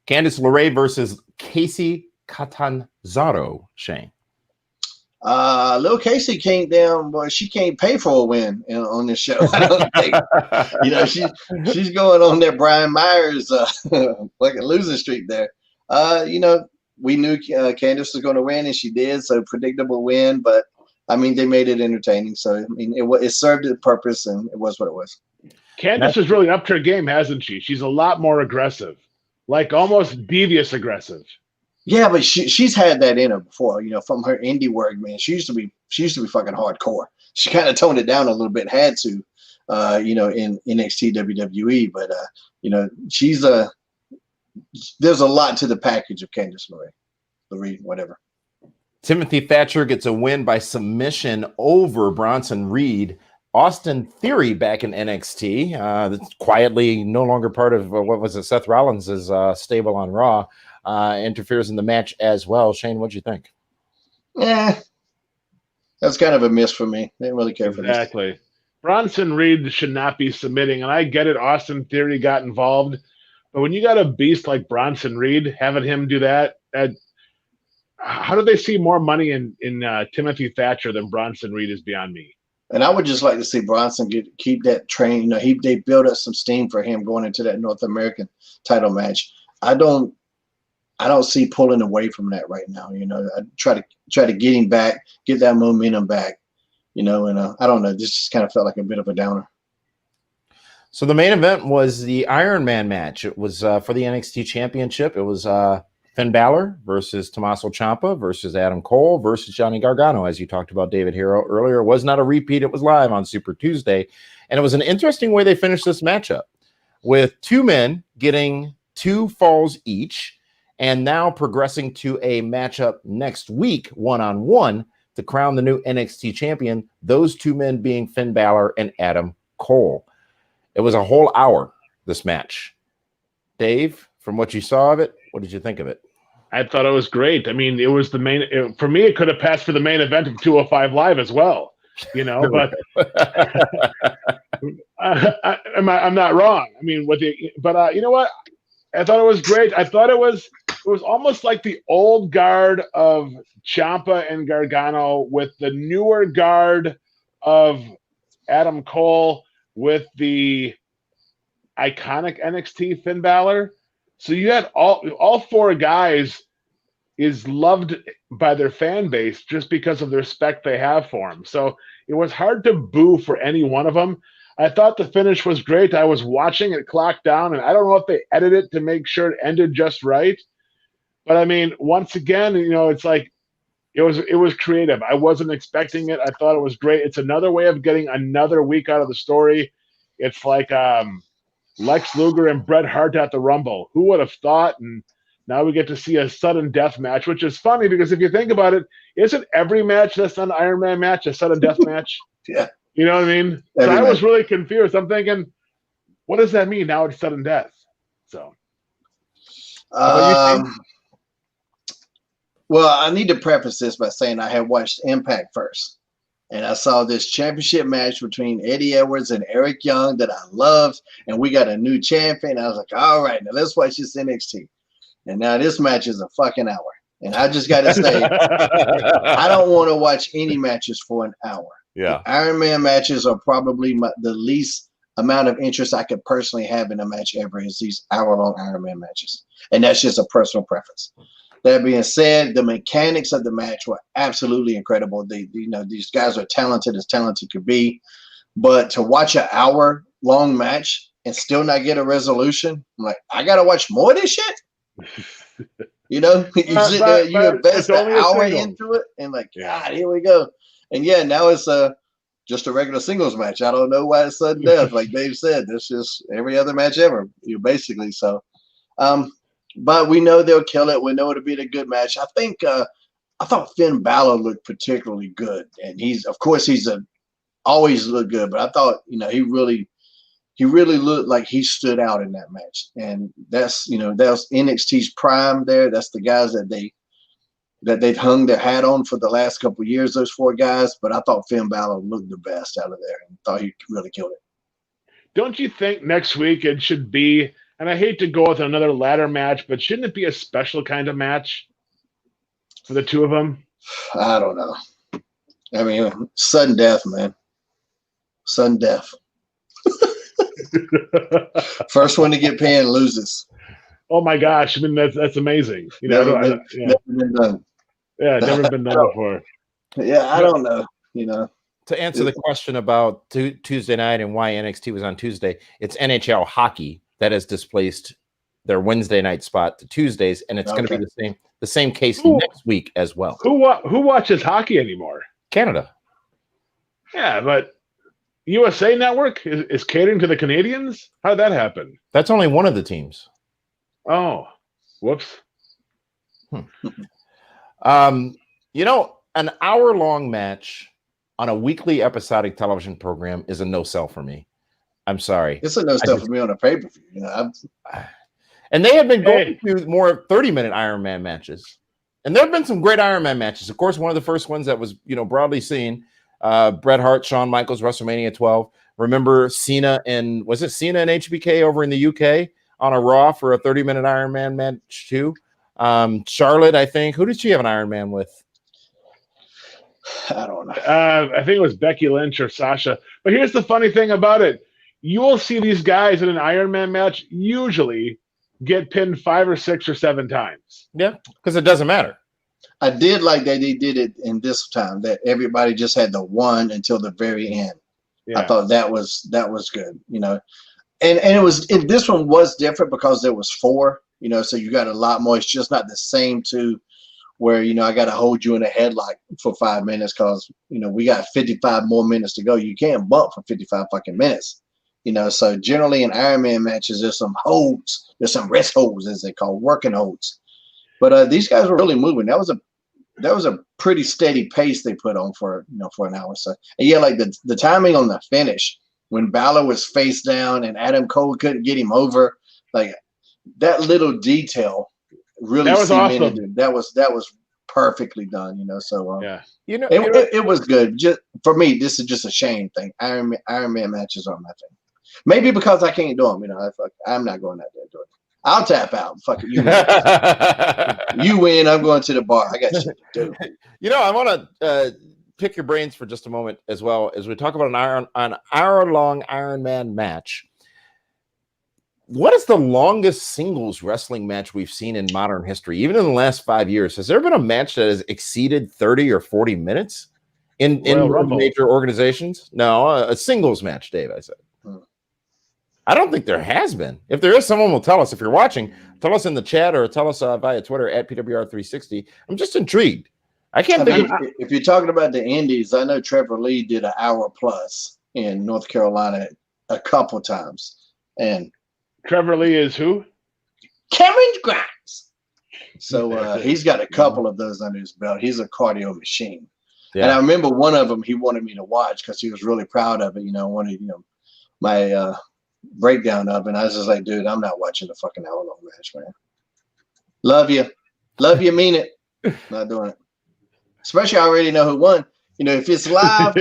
Candice LeRae versus Casey Catanzaro, Shane. Lil Casey came down, but she can't pay for a win on this show. I don't think. She's going on that Brian Myers like a losing streak there. We knew Candice was going to win, and she did. So predictable win, but they made it entertaining. So it served its purpose, and it was what it was. Candice has really upped her game, hasn't she? She's a lot more aggressive, like almost devious aggressive. Yeah, but she's had that in her before, from her indie work, man. She used to be fucking hardcore. She kind of toned it down a little bit, had to, in NXT WWE, but she's there's a lot to the package of Candice LeRae, whatever. Timothy Thatcher gets a win by submission over Bronson Reed. Austin Theory back in NXT, that's quietly no longer part of Seth Rollins' stable on Raw. Interferes in the match as well. Shane, what'd you think? Yeah, that's kind of a miss for me. Didn't really care for this. Exactly. Bronson Reed should not be submitting, and I get it. Austin Theory got involved, but when you got a beast like Bronson Reed, having him do that, how do they see more money in Timothy Thatcher than Bronson Reed is beyond me. And I would just like to see Bronson keep that train. They built up some steam for him going into that North American title match. I don't see pulling away from that right now. I try to get him back, get that momentum back. And I don't know. This just kind of felt like a bit of a downer. So the main event was the Iron Man match. It was for the NXT Championship. It was Finn Balor versus Tommaso Ciampa versus Adam Cole versus Johnny Gargano. As you talked about David Hero earlier, it was not a repeat. It was live on Super Tuesday. And it was an interesting way they finished this matchup with two men getting 2 falls each. And now progressing to a matchup next week, one-on-one, to crown the new NXT champion, those two men being Finn Balor and Adam Cole. It was a whole hour, this match. Dave, from what you saw of it, what did you think of it? I thought it was great. I mean, it was the main. For me, it could have passed for the main event of 205 Live as well. But I'm not wrong. I mean, you know what? I thought it was great. I thought it was almost like the old guard of Ciampa and Gargano with the newer guard of Adam Cole with the iconic NXT Finn Balor. So you had all four guys is loved by their fan base just because of the respect they have for him. So it was hard to boo for any one of them. I thought the finish was great. I was watching it clock down, and I don't know if they edited it to make sure it ended just right. But I mean, once again, it's like it was creative. I wasn't expecting it. I thought it was great. It's another way of getting another week out of the story. It's like Lex Luger and Bret Hart at the Rumble. Who would have thought? And now we get to see a sudden death match, which is funny because if you think about it, isn't every match that's not an Iron Man match a sudden death match? Yeah. You know what I mean? So I was really confused. I'm thinking, what does that mean? Now it's sudden death. So. Well, I need to preface this by saying I had watched Impact first. And I saw this championship match between Eddie Edwards and Eric Young that I loved. And we got a new champion. I was like, all right, now let's watch this NXT. And now this match is a fucking hour. And I just got to say, I don't want to watch any matches for an hour. Yeah. The Iron Man matches are probably the least amount of interest I could personally have in a match ever is these hour-long Iron Man matches. And that's just a personal preference. That being said, the mechanics of the match were absolutely incredible. These guys are talented as talented could be. But to watch an hour-long match and still not get a resolution, I'm like, I got to watch more of this shit? You sit there, you invest an hour into it, and like, God, here we go. And yeah, now it's just a regular singles match. I don't know why it's sudden death. Like Dave said, that's just every other match ever, basically. So, but we know they'll kill it. We know it'll be a good match. I think I thought Finn Balor looked particularly good, and he's always looked good. But I thought he really looked like he stood out in that match, and that's that was NXT's prime there. That's the guys that they've hung their hat on for the last couple of years, those four guys. But I thought Finn Balor looked the best out of there and thought he really killed it. Don't you think next week it should be, and I hate to go with another ladder match, but shouldn't it be a special kind of match for the two of them? I don't know. I mean, sudden death, man. Sudden death. First one to get pinned loses. Oh my gosh! I mean, that's amazing. Never been done. Yeah, never been done before. Yeah, I don't know. To answer the question about Tuesday night and why NXT was on Tuesday, it's NHL hockey that has displaced their Wednesday night spot to Tuesdays, and it's going to be the same case next week as well. Who watches hockey anymore? Canada. Yeah, but USA Network is catering to the Canadians? How did that happen? That's only one of the teams. Oh, whoops. An hour-long match on a weekly episodic television program is a no-sell for me. I'm sorry. It's a no-sell for me on a pay-per-view. And they have been going through more 30-minute Iron Man matches. And there have been some great Iron Man matches. Of course, one of the first ones that was, broadly seen, Bret Hart, Shawn Michaels, WrestleMania 12. Remember Cena and HBK over in the UK on a Raw for a 30-minute Iron Man match too? Charlotte, I think. Who did she have an Iron Man with? I don't know. I think it was Becky Lynch or Sasha. But here's the funny thing about it. You will see these guys in an Iron Man match usually get pinned 5 or 6 or 7 times. Yeah, because it doesn't matter. I did like that they did it in this time, that everybody just had the one until the very end. Yeah. I thought that was good, And this one was different because there was 4, so you got a lot more. It's just not the same two where, I got to hold you in a headlock for 5 minutes because, we got 55 more minutes to go. You can't bump for 55 fucking minutes, So generally in Iron Man matches, there's some holds. There's some rest holds, as they call working holds. But these guys were really moving. That was a pretty steady pace they put on for an hour. So and yeah, like the timing on the finish when Balor was face down and Adam Cole couldn't get him over, like that little detail really That was cemented awesome. That was perfectly done, So Yeah. it was good. Just for me, this is just a shame thing. Iron Man matches are my thing. Maybe because I can't do them, I'm not going out there to do it. I'll tap out. Fuck it, you win. You win. I'm going to the bar. I got shit to do. I want to pick your brains for just a moment as well as we talk about an hour-long Iron Man match. What is the longest singles wrestling match we've seen in modern history, even in the last 5 years? Has there been a match that has exceeded 30 or 40 minutes in major organizations? No, a singles match, Dave, I said. I don't think there has been. If there is, someone will tell us. If you're watching, tell us in the chat or tell us via Twitter at PWR360. I'm just intrigued. I can't think if you're talking about the indies, I know Trevor Lee did an hour plus in North Carolina a couple times. And Trevor Lee is who? Cameron Grimes. So he's got a couple of those under his belt. He's a cardio machine. Yeah. And I remember one of them he wanted me to watch because he was really proud of it. Wanted my breakdown of it. And I was just like, dude, I'm not watching a fucking hour-long match, man. Love you, mean it. Not doing it. Especially I already know who won. If it's live,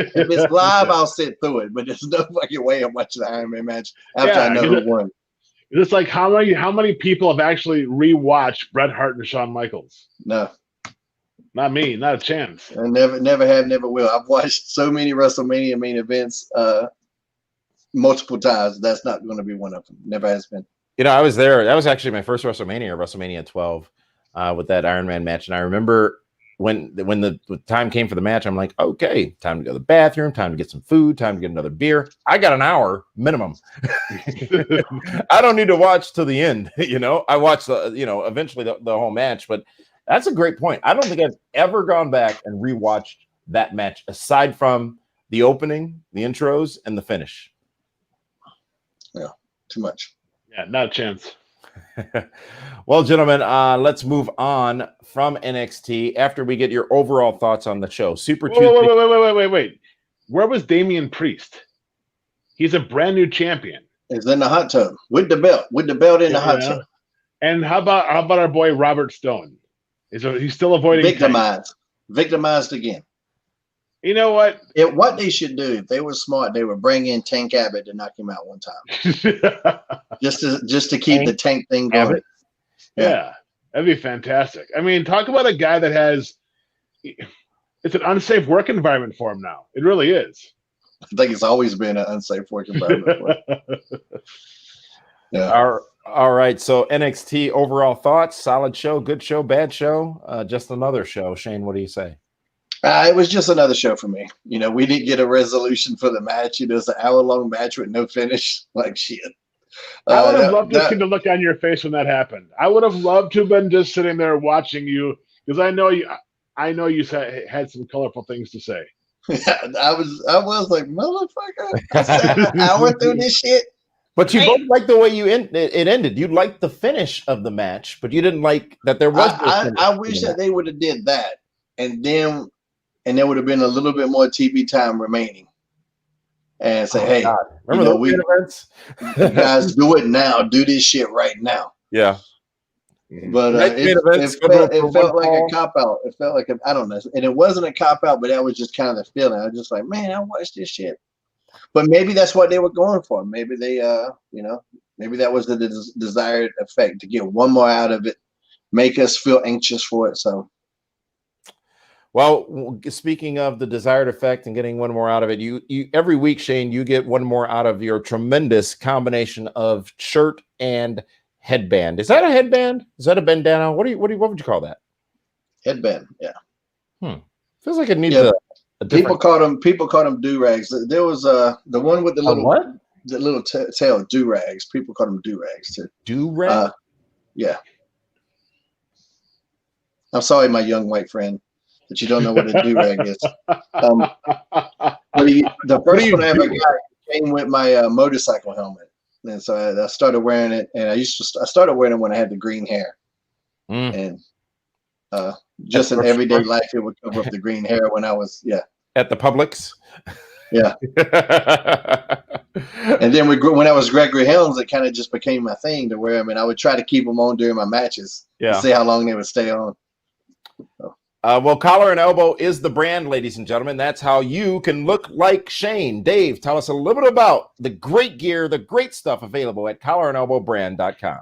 I'll sit through it. But there's no fucking way I'm watching the Iron Man match after I know who won. It's like how many people have actually rewatched Bret Hart and Shawn Michaels? No. Not me, not a chance. I never have, never will. I've watched so many WrestleMania main events multiple times. That's not going to be one of them. Never has been. I was there. That was actually my first WrestleMania 12 with that Iron Man match. And I remember when the time came for the match, I'm like, okay, time to go to the bathroom, time to get some food, time to get another beer. I got an hour minimum. I don't need to watch till the end. I watched eventually the whole match, but that's a great point. I don't think I've ever gone back and rewatched that match aside from the opening, the intros, and the finish. Yeah, too much. Yeah, not a chance. Well, gentlemen, let's move on from NXT after we get your overall thoughts on the show. Wait. Where was Damian Priest? He's a brand new champion. He's in the hot tub with the belt in the hot tub. And how about our boy Robert Stone? He's still avoiding victimized again. You know what? What they should do, if they were smart, they would bring in Tank Abbott to knock him out one time. just to keep the Tank thing going. Yeah, that'd be fantastic. I mean, talk about a guy that it's an unsafe work environment for him now. It really is. I think it's always been an unsafe work environment for him. Yeah. All right. So NXT overall thoughts, solid show, good show, bad show, just another show. Shane, what do you say? It was just another show for me. We didn't get a resolution for the match. It was an hour-long match with no finish. Like shit. I would have loved to see the look on your face when that happened. I would have loved to have been just sitting there watching you because I know you had some colorful things to say. I was like, motherfucker, I sat an hour through this shit. But you both liked the way it ended. You liked the finish of the match, but you didn't like that there was. I wish that they would have did that, and there would have been a little bit more TV time remaining. And say, hey, God. Remember those events? You guys do it now. Do this shit right now. Yeah. But it felt like a cop out. It felt like I don't know, and it wasn't a cop out, but that was just kind of the feeling. I was just like, man, I watched this shit. But maybe that's what they were going for. Maybe they, maybe that was the desired effect, to get one more out of it, make us feel anxious for it. So. Well, speaking of the desired effect and getting one more out of it, you every week, Shane, you get one more out of your tremendous combination of shirt and headband. Is that a headband? Is that a bandana? What would you call that? Headband, yeah. Feels like it needs a different... People call them do-rags. There was the one with the little what? The little tail, do-rags. People call them do-rags too. Do-rag? Yeah. I'm sorry, my young white friend, that you don't know what a do-rag is. The first one I ever got came with my motorcycle helmet, and so I started wearing it. And I started wearing it when I had the green hair, and just in everyday life, it would cover up the green hair when I was at the Publix. Yeah. And then when I was Gregory Helms, it kind of just became my thing to where, I would try to keep them on during my matches and see how long they would stay on. So. Well, Collar and Elbow is the brand, ladies and gentlemen. That's how you can look like Shane. Dave, tell us a little bit about the great gear, the great stuff available at collarandelbowbrand.com.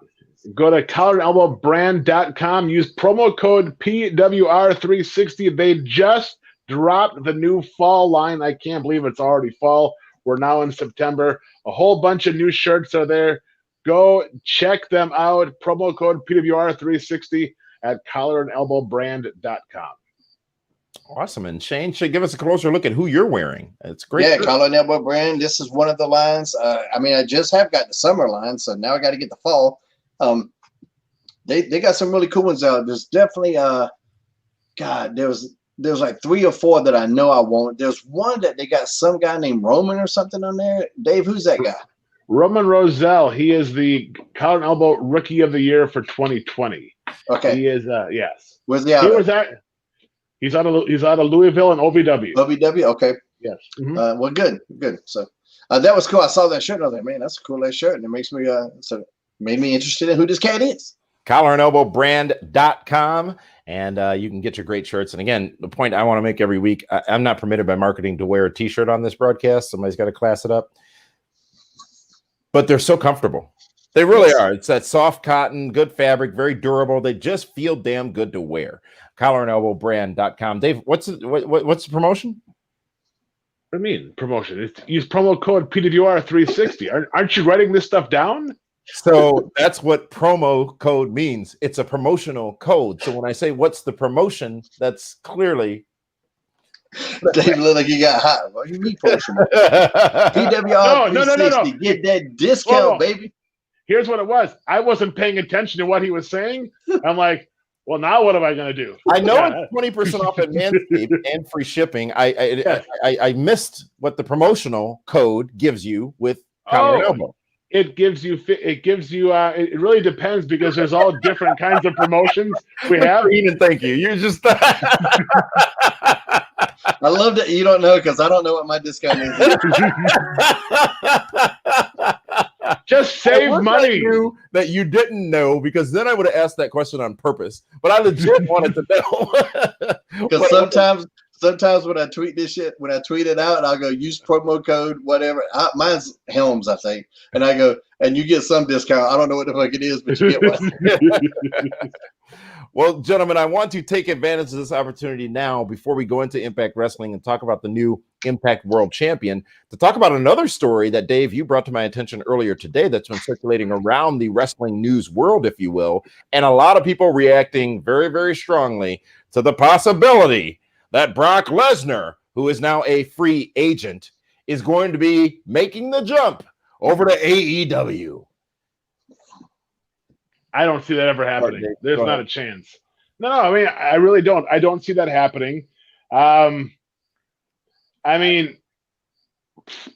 Go to collarandelbowbrand.com. Use promo code PWR360. They just dropped the new fall line. I can't believe it's already fall. We're now in September. A whole bunch of new shirts are there. Go check them out. Promo code PWR360 at collarandelbowbrand.com. Awesome. And Shane should give us a closer look at who you're wearing. It's great. Yeah, Collar and Elbow Brand. This is one of the lines. I just have got the summer line, so now I got to get the fall. They got some really cool ones out. There's definitely there's like 3 or 4 that I know I want. There's one that they got some guy named Roman or something on there. Dave, who's that guy? Roman Roselle. He is the Collar and Elbow Rookie of the Year for 2020. Okay. He is yes. Where's he out? He's out of Louisville and OVW. OVW, okay. Yes. Mm-hmm. Well, good. So that was cool. I saw that shirt and I was like, man, that's a cool ass shirt. And it makes me made me interested in who this cat is. collarandelbowbrand.com, and you can get your great shirts. And again, the point I want to make every week, I'm not permitted by marketing to wear a t-shirt on this broadcast. Somebody's got to class it up. But they're so comfortable. They really are. It's that soft cotton, good fabric, very durable. They just feel damn good to wear. collarandelbowbrand.com. Dave, what's the promotion? What do you mean promotion? Use promo code PWR360. Aren't you writing this stuff down? So that's what promo code means. It's a promotional code. So when I say what's the promotion, that's clearly. Dave look like he got hot. What do you mean promotional? PWR 360. Get that discount, baby. Here's what it was. I wasn't paying attention to what he was saying. I'm like, well, now what am I going to do? I know it's 20% off at Manscaped and free shipping. I missed what the promotional code gives you with Collar and Elbow. It gives you. It really depends because there's all different kinds of promotions we have. And thank you. You're just. I love that you don't know because I don't know what my discount is. Just save money. That you didn't know, because then I would have asked that question on purpose. But I legit wanted to know. Because sometimes when I tweet this shit, when I tweet it out, I'll go use promo code whatever. Mine's Helms, I think, and I go and you get some discount. I don't know what the fuck it is, but you get one. Well, gentlemen, I want to take advantage of this opportunity now before we go into Impact Wrestling and talk about the new Impact World Champion, to talk about another story that, Dave, you brought to my attention earlier today that's been circulating around the wrestling news world, if you will, and a lot of people reacting very, very strongly to the possibility that Brock Lesnar, who is now a free agent, is going to be making the jump over to AEW. I don't see that ever happening. There's not a chance. No, I mean, I really don't. I don't see that happening. I mean,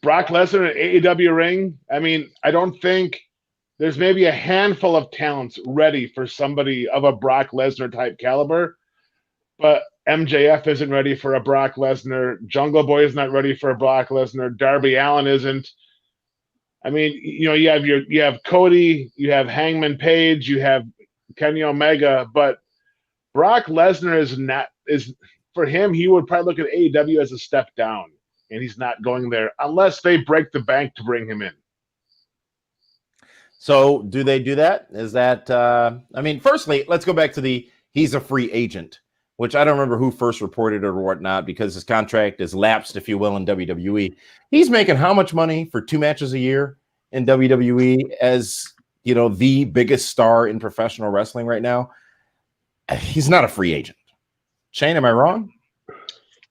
Brock Lesnar in an AEW ring. I mean, I don't think there's maybe a handful of talents ready for somebody of a Brock Lesnar type caliber, but MJF isn't ready for a Brock Lesnar. Jungle Boy is not ready for a Brock Lesnar. Darby Allin isn't. I mean, you know, you have Cody, you have Hangman Page, you have Kenny Omega, but Brock Lesnar is for him, he would probably look at AEW as a step down, and he's not going there unless they break the bank to bring him in. So do they do that? Is that I mean, firstly, let's go back to he's a free agent, which I don't remember who first reported it or whatnot, because his contract is lapsed, if you will, in WWE. He's making how much money for 2 matches a year in WWE as, you know, the biggest star in professional wrestling right now? He's not a free agent. Shane, am I wrong?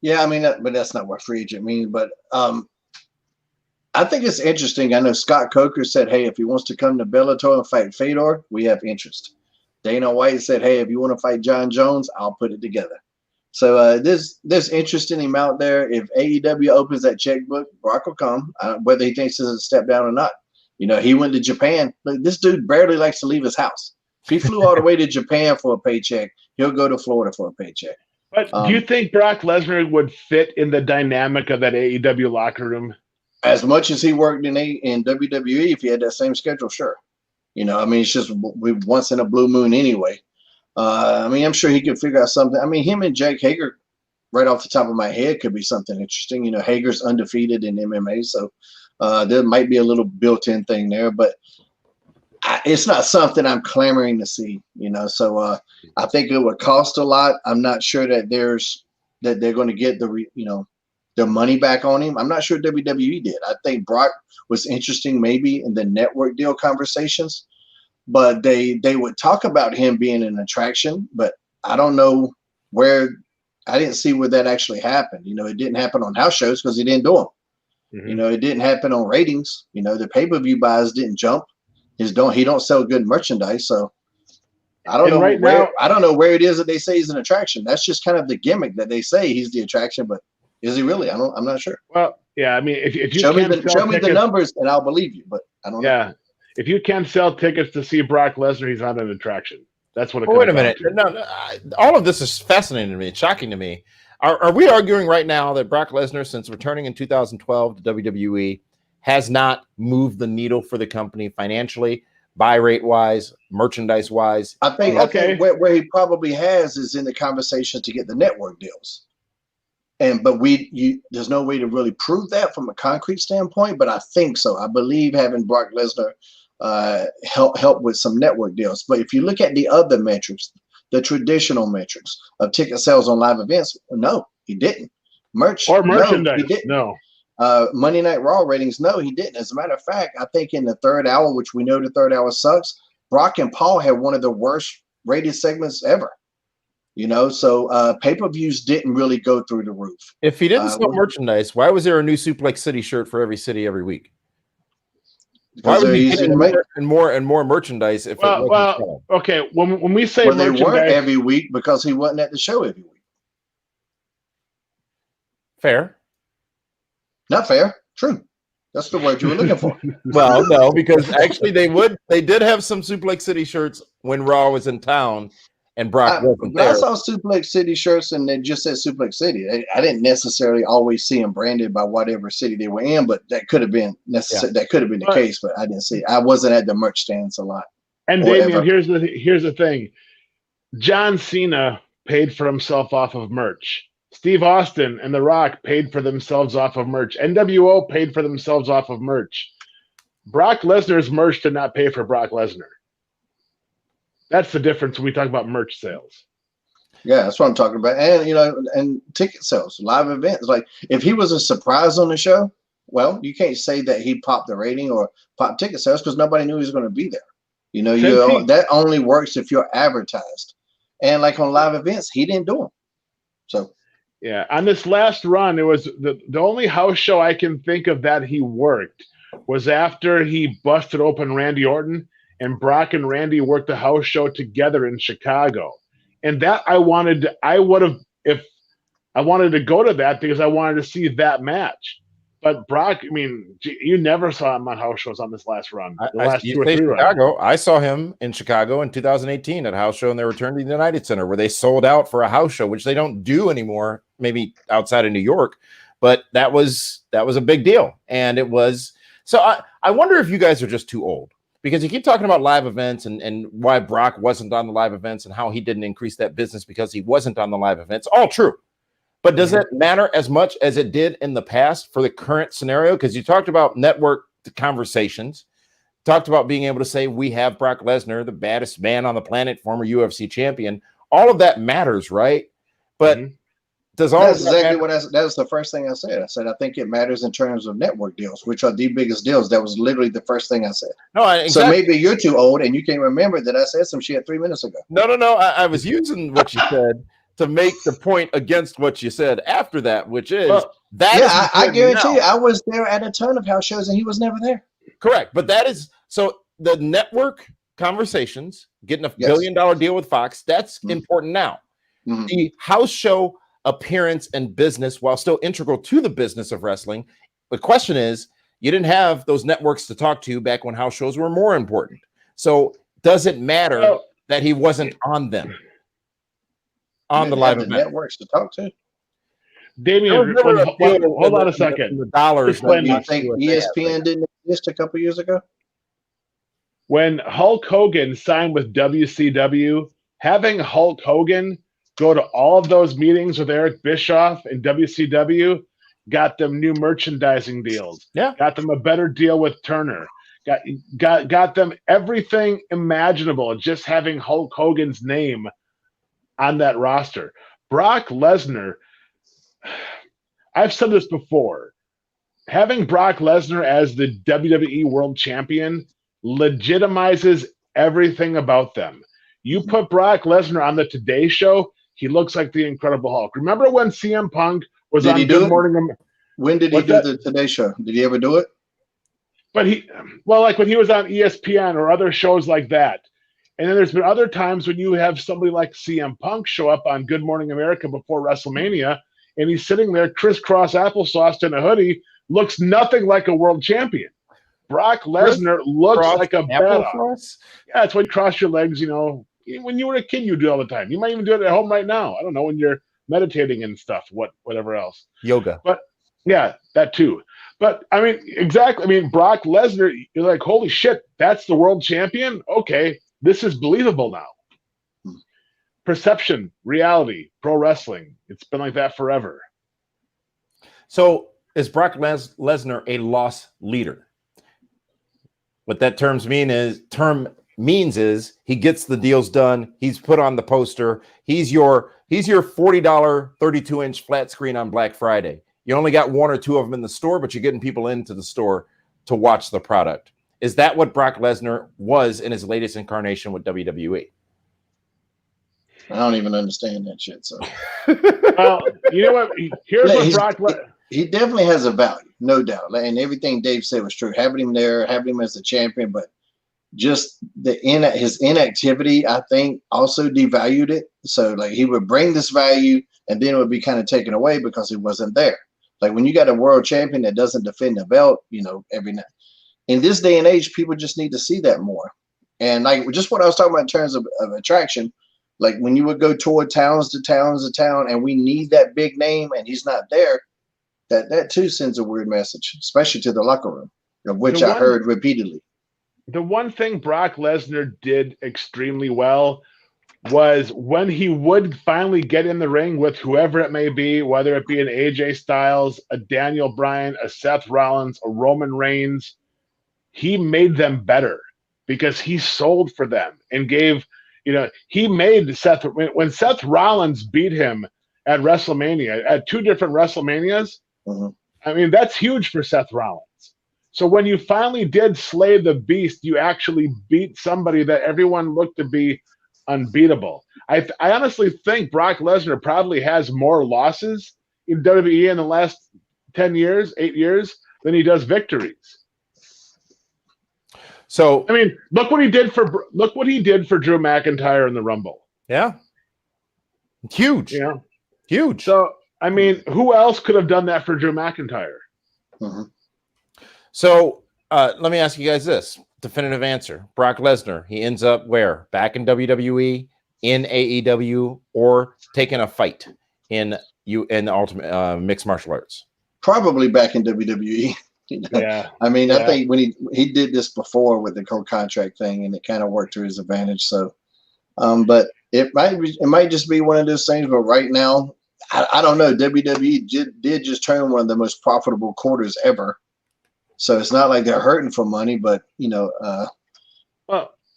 Yeah, I mean, but that's not what free agent means. But I think it's interesting. I know Scott Coker said, hey, if he wants to come to Bellator and fight Fedor, we have interest. Dana White said, hey, if you want to fight John Jones, I'll put it together. So there's interest in him out there. If AEW opens that checkbook, Brock will come, whether he thinks this is a step down or not. You know, he went to Japan. Look, this dude barely likes to leave his house. If he flew all the way to Japan for a paycheck, he'll go to Florida for a paycheck. But do you think Brock Lesnar would fit in the dynamic of that AEW locker room? as much as he worked in WWE, if he had that same schedule, sure. You know, I mean, it's just we once in a blue moon anyway. I mean, I'm sure he could figure out something. I mean, him and Jake Hager, right off the top of my head, could be something interesting. You know, Hager's undefeated in MMA, so there might be a little built-in thing there, but it's not something I'm clamoring to see. You know, so I think it would cost a lot. I'm not sure that they're going to get their money back on him. I'm not sure WWE did. I think Brock was interesting maybe in the network deal conversations, but they would talk about him being an attraction, but I don't know where. I didn't see where that actually happened. You know, it didn't happen on house shows because he didn't do them. Mm-hmm. You know, it didn't happen on ratings. You know, the pay-per-view buys didn't jump. He don't sell good merchandise, so I don't know I don't know where it is that they say he's an attraction. That's just kind of the gimmick that they say he's the attraction, but is he really? I'm not sure. Well, yeah, I mean, if you show me the numbers and I'll believe you, but I don't know. Yeah, if you can't sell tickets to see Brock Lesnar, he's not an attraction. That's what it comes wait a minute. No, all of this is fascinating to me. It's shocking to me. Are we arguing right now that Brock Lesnar, since returning in 2012 to WWE, has not moved the needle for the company financially, buy rate wise, merchandise wise? I think where he probably has is in the conversation to get the network deals. But there's no way to really prove that from a concrete standpoint, but I think so. I believe having Brock Lesnar help with some network deals. But if you look at the other metrics, the traditional metrics of ticket sales on live events, no, he didn't. Merchandise, no, he didn't. No. Monday Night Raw ratings, no, he didn't. As a matter of fact, I think in the third hour, which we know the third hour sucks, Brock and Paul had one of the worst rated segments ever. You know, so pay-per-views didn't really go through the roof. If he didn't sell merchandise, why was there a new Suplex City shirt for every city every week? Why was he getting more and more merchandise? If okay, when we say they weren't every week because he wasn't at the show every week. Fair. Not fair. True. That's the word you were looking for. Well, no, because actually they did have some Suplex City shirts when Raw was in town. And Brock wasn't there. I saw Suplex City shirts and they just said Suplex City. I didn't necessarily always see them branded by whatever city they were in, but that could have been necessary. Yeah. That could have been the case, but I didn't see it. I wasn't at the merch stands a lot. And Damian, here's the thing. John Cena paid for himself off of merch. Steve Austin and The Rock paid for themselves off of merch. NWO paid for themselves off of merch. Brock Lesnar's merch did not pay for Brock Lesnar. That's the difference when we talk about merch sales. Yeah, that's what I'm talking about. And, and ticket sales, live events. Like, if he was a surprise on the show, well, you can't say that he popped the rating or popped ticket sales because nobody knew he was going to be there. That only works if you're advertised. And, like, on live events, he didn't do them. So. Yeah, on this last run, it was the only house show I can think of that he worked was after he busted open Randy Orton. And Brock and Randy worked the house show together in Chicago. And that I wanted to go to that because I wanted to see that match. But Brock, I mean, you never saw him on house shows on this last run. I saw him in Chicago in 2018 at a house show, and they returned to the United Center where they sold out for a house show, which they don't do anymore, maybe outside of New York. But that was a big deal. And it was so I wonder if you guys are just too old. Because you keep talking about live events and why Brock wasn't on the live events and how he didn't increase that business because he wasn't on the live events. All true. But does that matter as much as it did in the past for the current scenario? Because you talked about network conversations, talked about being able to say we have Brock Lesnar, the baddest man on the planet, former UFC champion. All of that matters, right? But that's exactly what that was the first thing I said. I said I think it matters in terms of network deals, which are the biggest deals. That was literally the first thing I said. No, exactly. So maybe you're too old and you can't remember that I said some shit 3 minutes ago. No. I was using what you said to make the point against what you said after that, which is I guarantee you, I was there at a ton of house shows and he was never there. Correct, but that is so the network conversations, getting a $1 billion deal with Fox, that's important now. Mm-hmm. The house show appearance and business, while still integral to the business of wrestling, the question is, you didn't have those networks to talk to back when house shows were more important. So does it matter that he wasn't on them? On the live event? Networks to talk to? Damien, hold on a second. The dollars. You think ESPN didn't exist a couple years ago? When Hulk Hogan signed with WCW, having Hulk Hogan go to all of those meetings with Eric Bischoff and WCW got them new merchandising deals. Yeah. Got them a better deal with Turner. Got them everything imaginable, just having Hulk Hogan's name on that roster. Brock Lesnar, I've said this before, having Brock Lesnar as the WWE World Champion legitimizes everything about them. You put Brock Lesnar on the Today Show, he looks like the Incredible Hulk. Remember when CM Punk was on Good Morning? When did he do the Today Show? Did he ever do it? But like when he was on ESPN or other shows like that. And then there's been other times when you have somebody like CM Punk show up on Good Morning America before WrestleMania, and he's sitting there crisscross applesauce in a hoodie, looks nothing like a world champion. Brock Lesnar looks like a badass. Yeah, it's when you cross your legs, when you were a kid, you do it all the time. You might even do it at home right now. I don't know, when you're meditating and stuff, whatever else. Yoga. But yeah, that too. But I mean, exactly. I mean, Brock Lesnar, you're like, holy shit, that's the world champion? Okay, this is believable now. Perception, reality, pro wrestling. It's been like that forever. So is Brock Lesnar a loss leader? What that term means is he gets the deals done. He's put on the poster. He's your $40 32-inch flat screen on Black Friday. You only got one or two of them in the store, but you're getting people into the store to watch the product. Is that what Brock Lesnar was in his latest incarnation with WWE? I don't even understand that shit. So, well, you know what? Here's what Brock Lesnar. He definitely has a value, no doubt. And everything Dave said was true. Having him there, having him as the champion, but just his inactivity, I think, also devalued it. So, like, he would bring this value, and then it would be kind of taken away because he wasn't there. Like, when you got a world champion that doesn't defend the belt, every night. In this day and age, people just need to see that more. And, like, just what I was talking about in terms of attraction, like, when you would go toward towns to towns to town, and we need that big name, and he's not there, that too sends a weird message, especially to the locker room, of which I heard repeatedly. The one thing Brock Lesnar did extremely well was when he would finally get in the ring with whoever it may be, whether it be an AJ Styles, a Daniel Bryan, a Seth Rollins, a Roman Reigns, he made them better because he sold for them and gave, he made Seth, when Seth Rollins beat him at WrestleMania, at two different WrestleManias, I mean, that's huge for Seth Rollins. So when you finally did slay the beast, you actually beat somebody that everyone looked to be unbeatable. I honestly think Brock Lesnar probably has more losses in WWE in the last 8 years, than he does victories. So I mean, look what he did for Drew McIntyre in the Rumble. Yeah, huge. Huge. So I mean, who else could have done that for Drew McIntyre? So let me ask you guys this definitive answer. Brock Lesnar, he ends up where? Back in WWE, in AEW, or taking a fight in the Ultimate Mixed Martial Arts? Probably back in WWE. Yeah. I mean, I think when he did this before with the co-contract thing, and it kind of worked to his advantage. So, but it might just be one of those things. But right now, I don't know. WWE did just turn one of the most profitable quarters ever. So it's not like they're hurting for money, but I'm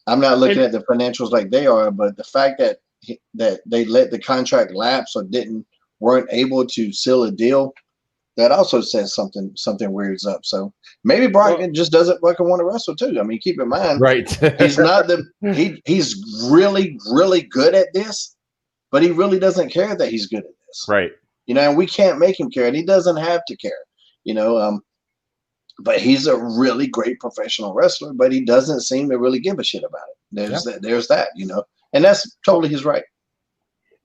not looking at the financials like they are. But the fact that they let the contract lapse or weren't able to seal a deal, that also says something weirds up. So maybe Brock just doesn't fucking want to wrestle too. I mean, keep in mind, right? He's not he's really, really good at this, but he really doesn't care that he's good at this, right? And we can't make him care, and he doesn't have to care, But he's a really great professional wrestler, but he doesn't seem to really give a shit about it. There's that, and that's totally his right.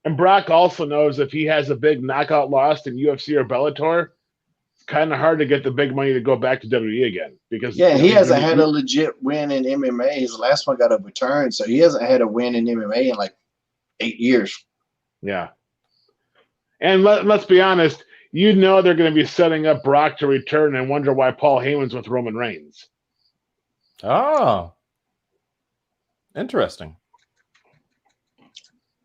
And Brock also knows if he has a big knockout loss in UFC or Bellator, it's kind of hard to get the big money to go back to WWE again because he hasn't had a legit win in MMA. His last one got overturned, so he hasn't had a win in MMA in like 8 years. Yeah, and let's be honest. you know they're going to be setting up Brock to return and wonder why Paul Heyman's with Roman Reigns. Oh, interesting.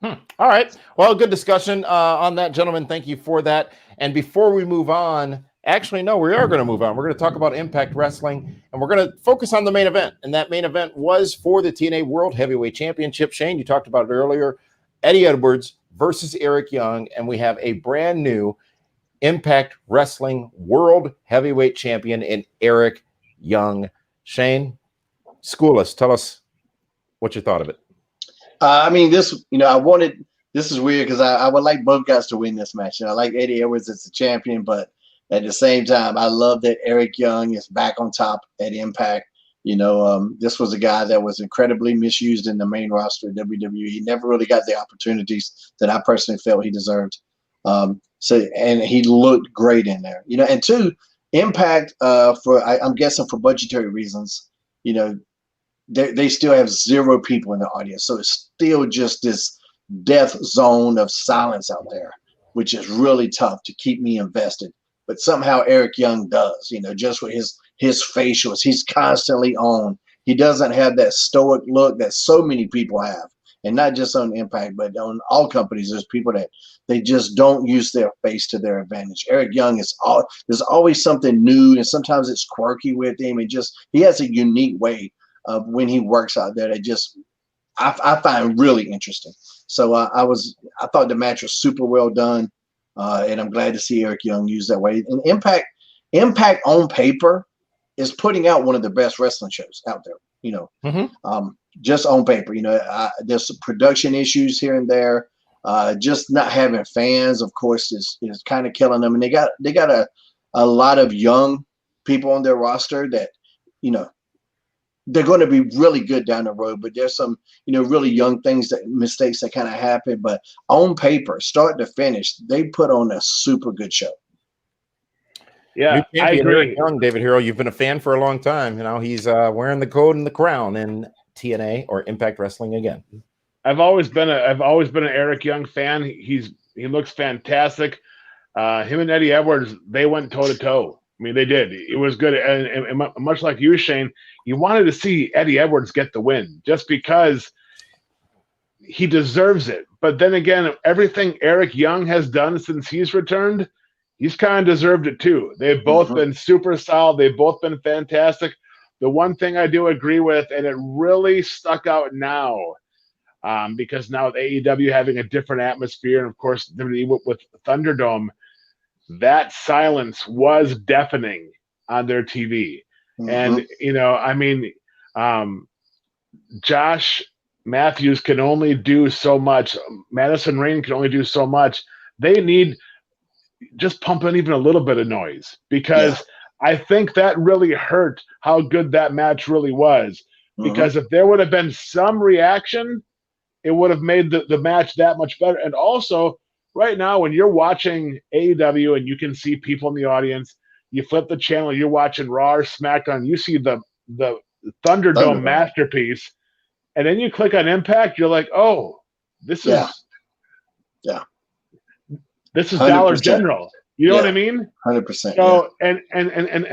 All right. Well, good discussion on that, gentlemen. Thank you for that. And before we move on, actually, no, we are going to move on. We're going to talk about Impact Wrestling, and we're going to focus on the main event. And that main event was for the TNA World Heavyweight Championship. Shane, you talked about it earlier. Eddie Edwards versus Eric Young, and we have a brand new Impact Wrestling World Heavyweight Champion in Eric Young. Shane, school us. Tell us what you thought of it. I mean, this is weird because I would like both guys to win this match. I like Eddie Edwards as the champion, but at the same time, I love that Eric Young is back on top at Impact. This was a guy that was incredibly misused in the main roster of WWE. He never really got the opportunities that I personally felt he deserved. And he looked great in there. And two, Impact, I'm guessing for budgetary reasons, they still have 0 people in the audience. So it's still just this death zone of silence out there, which is really tough to keep me invested. But somehow Eric Young does, just with his facials. He's constantly on. He doesn't have that stoic look that so many people have. And not just on Impact, but on all companies, there's people that they just don't use their face to their advantage. Eric Young there's always something new, and sometimes it's quirky with him. And he has a unique way of when he works out there that I find really interesting. So I thought the match was super well done, and I'm glad to see Eric Young use that way. And Impact on paper is putting out one of the best wrestling shows out there. Just on paper. There's some production issues here and there. Just not having fans, of course, is kind of killing them. And they got a lot of young people on their roster that they're going to be really good down the road, but there's some, really young mistakes that kind of happen. But on paper, start to finish, they put on a super good show. Yeah, I agree. Eric Young, David Hero, you've been a fan for a long time. He's wearing the gold and the crown in TNA or Impact Wrestling again. I've always been an Eric Young fan. He looks fantastic. Him and Eddie Edwards, they went toe to toe. I mean, they did. It was good. And much like you, Shane, you wanted to see Eddie Edwards get the win just because he deserves it. But then again, everything Eric Young has done since he's returned, he's kind of deserved it too. They've both been super solid. They've both been fantastic. The one thing I do agree with, and it really stuck out now, because now with AEW having a different atmosphere, and of course with Thunderdome, that silence was deafening on their TV. And, Josh Matthews can only do so much. Madison Rayne can only do so much. They need just pump in even a little bit of noise, because I think that really hurt how good that match really was. Because if there would have been some reaction, it would have made the match that much better. And also, right now, when you're watching AEW and you can see people in the audience, you flip the channel, you're watching Raw or SmackDown, you see the Thunderdome masterpiece, and then you click on Impact, you're like, oh, this is this is 100%. Dollar General. You know what I mean? 100%. So and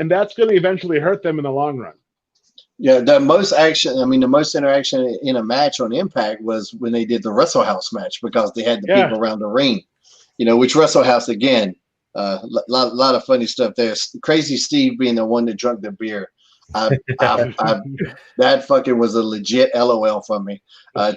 that's going to eventually hurt them in the long run. Yeah, the most interaction in a match on Impact was when they did the Wrestle House match, because they had the people around the ring. Which Wrestle House, again, lot of funny stuff there. Crazy Steve being the one that drunk the beer. That fucking was a legit LOL for me.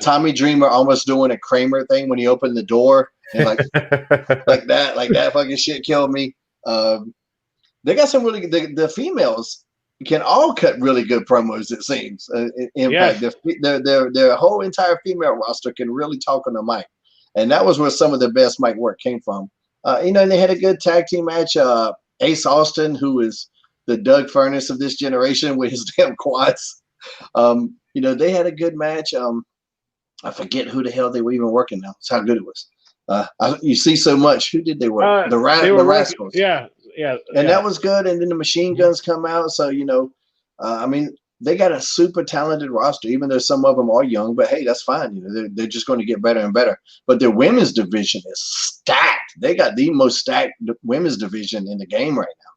Tommy Dreamer almost doing a Kramer thing when he opened the door, and like that fucking shit killed me. They got some really good, the females can all cut really good promos, it seems. In fact, their whole entire female roster can really talk on the mic. And that was where some of the best mic work came from. And they had a good tag team match. Ace Austin, who is the Doug Furnace of this generation with his damn quads. They had a good match. I forget who the hell they were even working now. That's how good it was. You see so much. Who did they work? The Rascals. Yeah. And that was good. And then the Machine Guns come out. So, they got a super talented roster, even though some of them are young, but hey, that's fine. You know, they're just going to get better and better. But their women's division is stacked. They got the most stacked women's division in the game right now.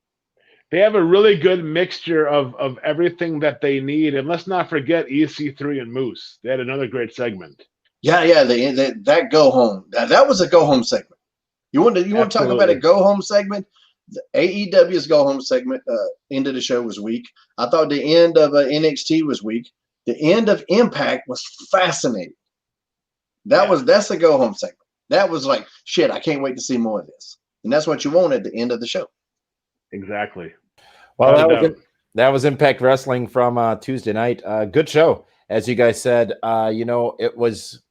They have a really good mixture of everything that they need. And let's not forget EC3 and Moose. They had another great segment. Yeah, that go home. That was a go home segment. You want to talk about a go home segment? The AEW's go home segment, end of the show was weak. I thought the end of NXT was weak. The end of Impact was fascinating. That's a go home segment. That was like, shit, I can't wait to see more of this. And that's what you want at the end of the show. Exactly. Well, that was Impact Wrestling from Tuesday night. Good show, as you guys said. It was.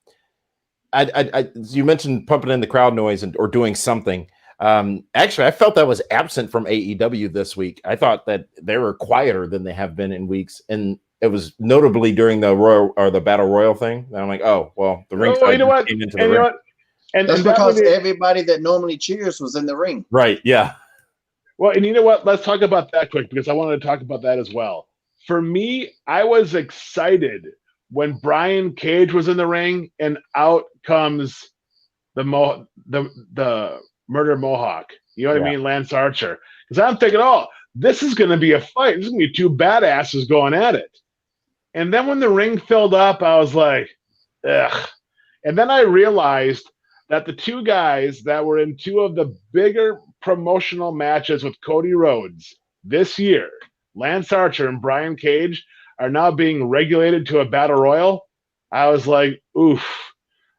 You mentioned pumping in the crowd noise or doing something. Actually, I felt that was absent from AEW this week. I thought that they were quieter than they have been in weeks, and it was notably during the Royal or the Battle Royal thing. And I'm like, oh well, the ring. You know what? Came into the ring. And that's because everybody that normally cheers was in the ring. Right. Yeah. Well, and you know what? Let's talk about that quick because I wanted to talk about that as well. For me, I was excited when Brian Cage was in the ring and out comes the Murder Mohawk. You know what I mean? Lance Archer. Because I'm thinking, this is going to be a fight. This is going to be two badasses going at it. And then when the ring filled up, I was like, ugh. And then I realized that the two guys that were in two of the bigger promotional matches with Cody Rhodes this year, Lance Archer and Brian Cage, are now being regulated to a battle royal. I was like, oof,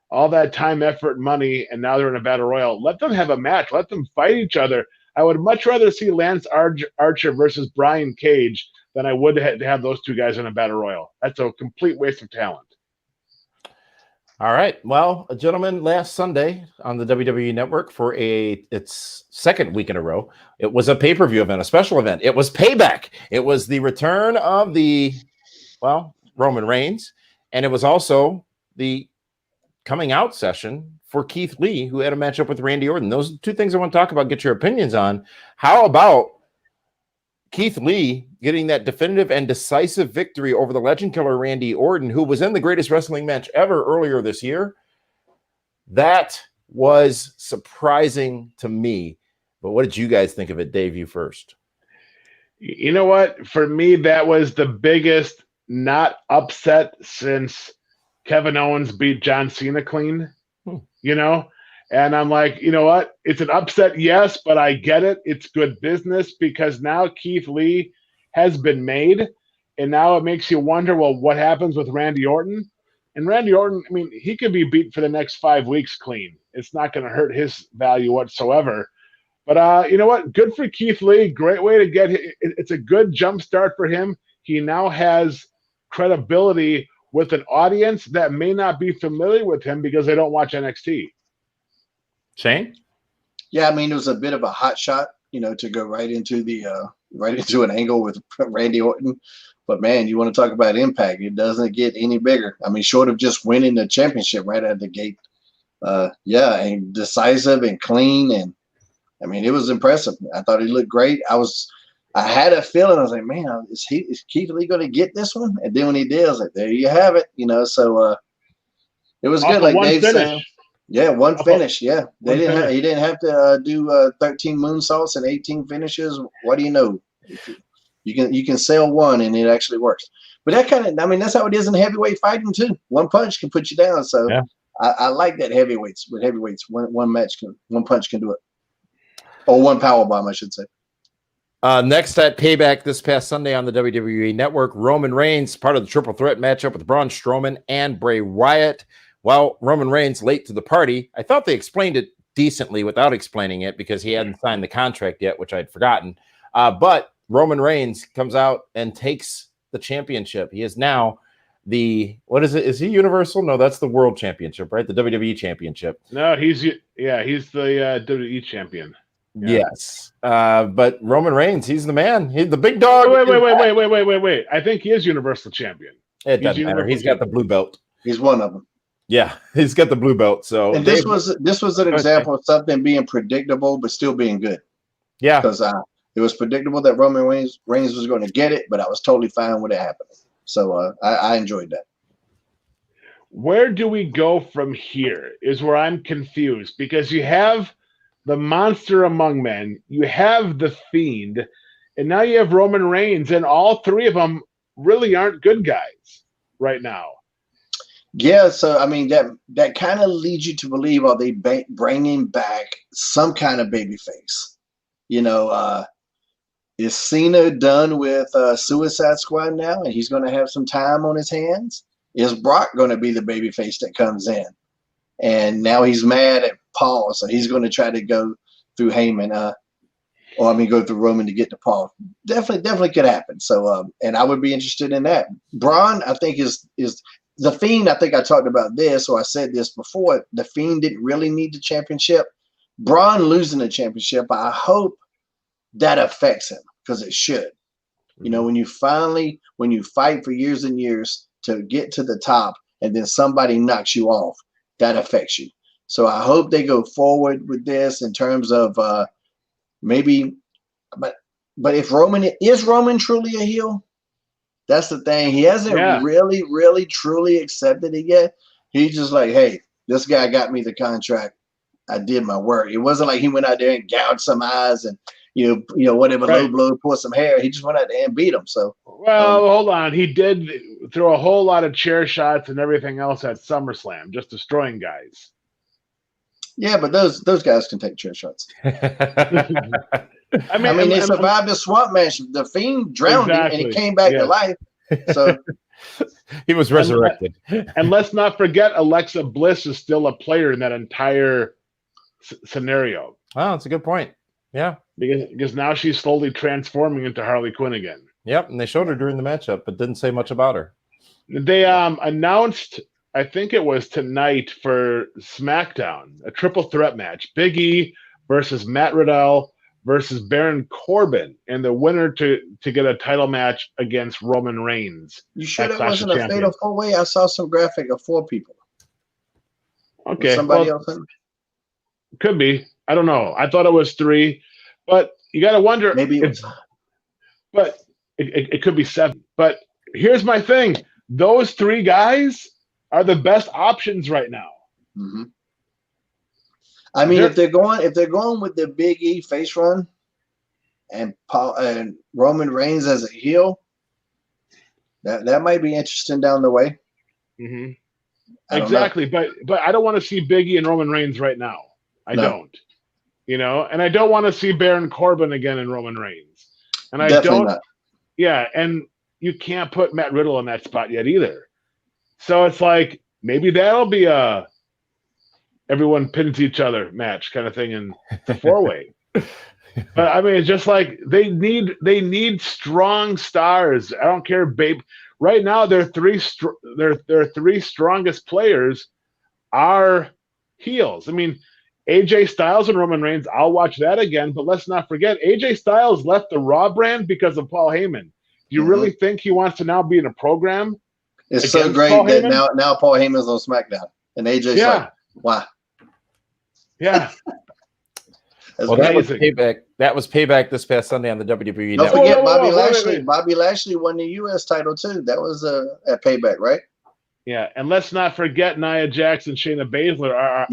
all that time, effort, and money, and now they're in a battle royal. Let them have a match. Let them fight each other. I would much rather see Lance Archer versus Brian Cage than I would have those two guys in a battle royal. That's a complete waste of talent. All right. Well, gentlemen, last Sunday on the WWE Network for its second week in a row, it was a pay-per-view event, a special event. It was Payback. It was the return of Roman Reigns, and it was also the coming out session for Keith Lee, who had a matchup with Randy Orton. Those are two things I want to talk about, get your opinions on. How about Keith Lee getting that definitive and decisive victory over the legend killer Randy Orton, who was in the greatest wrestling match ever earlier this year? That was surprising to me. But what did you guys think of it? Dave, you first. You know what? For me, that was the biggest not upset since Kevin Owens beat John Cena clean, And I'm like, you know what? It's an upset, yes, but I get it. It's good business because now Keith Lee has been made, and now it makes you wonder, well, what happens with Randy Orton? And Randy Orton, I mean, he could be beat for the next 5 weeks clean. It's not going to hurt his value whatsoever. But you know what? Good for Keith Lee. Great way to get – it's a good jump start for him. He now has credibility with an audience that may not be familiar with him because they don't watch NXT. Shane? Yeah, I mean, it was a bit of a hot shot, to go right into an angle with Randy Orton. But man, you want to talk about impact? It doesn't get any bigger. I mean, short of just winning the championship right out of the gate. And decisive and clean, and I mean, it was impressive. I thought he looked great. I had a feeling. I was like, man, is Keith Lee going to get this one? And then when he did, I was like, there you have it. So it was good. Like Dave said. Yeah, one finish. Yeah, he didn't have to do 13 moonsaults and 18 finishes. What do you know? You can sell one and it actually works. But that's how it is in heavyweight fighting too. One punch can put you down. So yeah. I like that with heavyweights. One punch can do it, or one power bomb, I should say. Next at Payback this past Sunday on the WWE Network, Roman Reigns, part of the triple threat matchup with Braun Strowman and Bray Wyatt. Well, Roman Reigns late to the party. I thought they explained it decently without explaining it because he hadn't signed the contract yet, which I'd forgotten. But Roman Reigns comes out and takes the championship. He is now what is it? Is he Universal? No, that's the World Championship, right? The WWE Championship. No, he's the WWE champion. Yeah. Yes. But Roman Reigns, he's the man. He's the big dog. Wait. I think he is Universal champion. It doesn't matter. He's got the blue belt. He's one of them. Yeah, he's got the blue belt. So, and this was an example of something being predictable but still being good. Yeah, because It was predictable that Roman Reigns was going to get it, but I was totally fine with it happening. So I enjoyed that. Where do we go from here is where I'm confused, because you have the monster among men, you have the Fiend, and now you have Roman Reigns, and all three of them really aren't good guys right now. Yeah, so I mean that kind of leads you to believe, are they bringing back some kind of baby face? You know, is Cena done with Suicide Squad now, and he's going to have some time on his hands? Is Brock going to be the baby face that comes in? And now he's mad at Paul, so he's going to try to go through Heyman, go through Roman to get to Paul. Definitely could happen. So, and I would be interested in that. Braun, I think, is the Fiend. I think I talked about this, or I said this before. The Fiend didn't really need the championship. Braun losing the championship, I hope that affects him, because it should. You know, when you fight for years and years to get to the top, and then somebody knocks you off, that affects you. So I hope they go forward with this in terms of maybe, but if Roman truly a heel? That's the thing. He hasn't really, truly accepted it yet. He's just like, hey, this guy got me the contract. I did my work. It wasn't like he went out there and gouged some eyes and whatever, low blow, pull some hair. He just went out there and beat him. So, well, hold on. He did throw a whole lot of chair shots and everything else at SummerSlam, just destroying guys. Yeah, but those guys can take chair shots. I mean, they survived the swamp match. The Fiend drowned him, and he came back to life. So he was resurrected. And let's not forget, Alexa Bliss is still a player in that entire scenario. Oh, that's a good point. Yeah, because now she's slowly transforming into Harley Quinn again. Yep, and they showed her during the matchup, but didn't say much about her. They announced, I think it was tonight for SmackDown, a triple threat match: Big E versus Matt Riddle versus Baron Corbin, and the winner to get a title match against Roman Reigns. You sure that wasn't a fatal 4-way? I saw some graphic of 4 people. Okay, was somebody else in? Could be. I don't know. I thought it was 3, but you got to wonder. Maybe it was. But it could be 7. But here's my thing: those 3 guys are the best options right now. Mm-hmm. I mean, if they're going with the Big E face run and Roman Reigns as a heel, that might be interesting down the way. Mm-hmm. Exactly, but I don't want to see Big E and Roman Reigns right now. I don't. And I don't want to see Baron Corbin again in Roman Reigns. And I Definitely not. Yeah, and you can't put Matt Riddle in that spot yet either. So it's like, maybe that'll be a everyone pins each other match kind of thing in the 4-way. But I mean, it's just like they need strong stars. I don't care, babe. Right now, their 3 strongest players are heels. I mean, AJ Styles and Roman Reigns, I'll watch that again, but let's not forget, AJ Styles left the Raw brand because of Paul Heyman. Do you really think he wants to now be in a program? It's so great Paul that Heyman? now Paul Heyman's on SmackDown, and AJ's like, wow. Yeah. Well, that was payback. That was payback this past Sunday on the WWE Don't Network. forget Bobby Lashley. Wait. Bobby Lashley won the U.S. title too. That was at Payback, right? Yeah, and let's not forget Nia Jax and Shayna Baszler are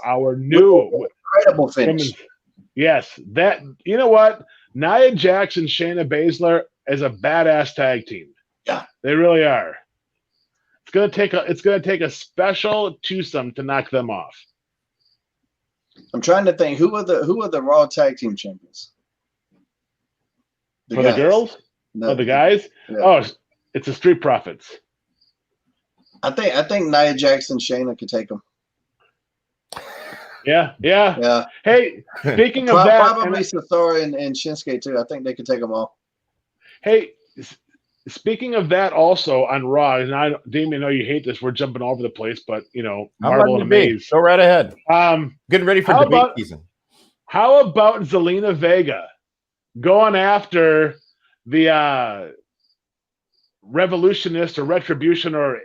our new incredible finish. Yes, that you know what? Nia Jax and Shayna Baszler is a badass tag team. Yeah, they really are. It's gonna take a special twosome to knock them off. I'm trying to think who are the Raw tag team champions? The girls? No, the guys? Yeah. Oh, it's the Street Profits. I think Nia Jax and Shayna could take them. Yeah. Hey, speaking of that, probably Cesaro and Shinsuke too. I think they could take them all. Hey, speaking of that, also on Raw, and Damien, I know you hate this. We're jumping all over the place, but marvel and amaze. Go right ahead. Getting ready for debate season. How about Zelina Vega going after the revolutionists or retribution or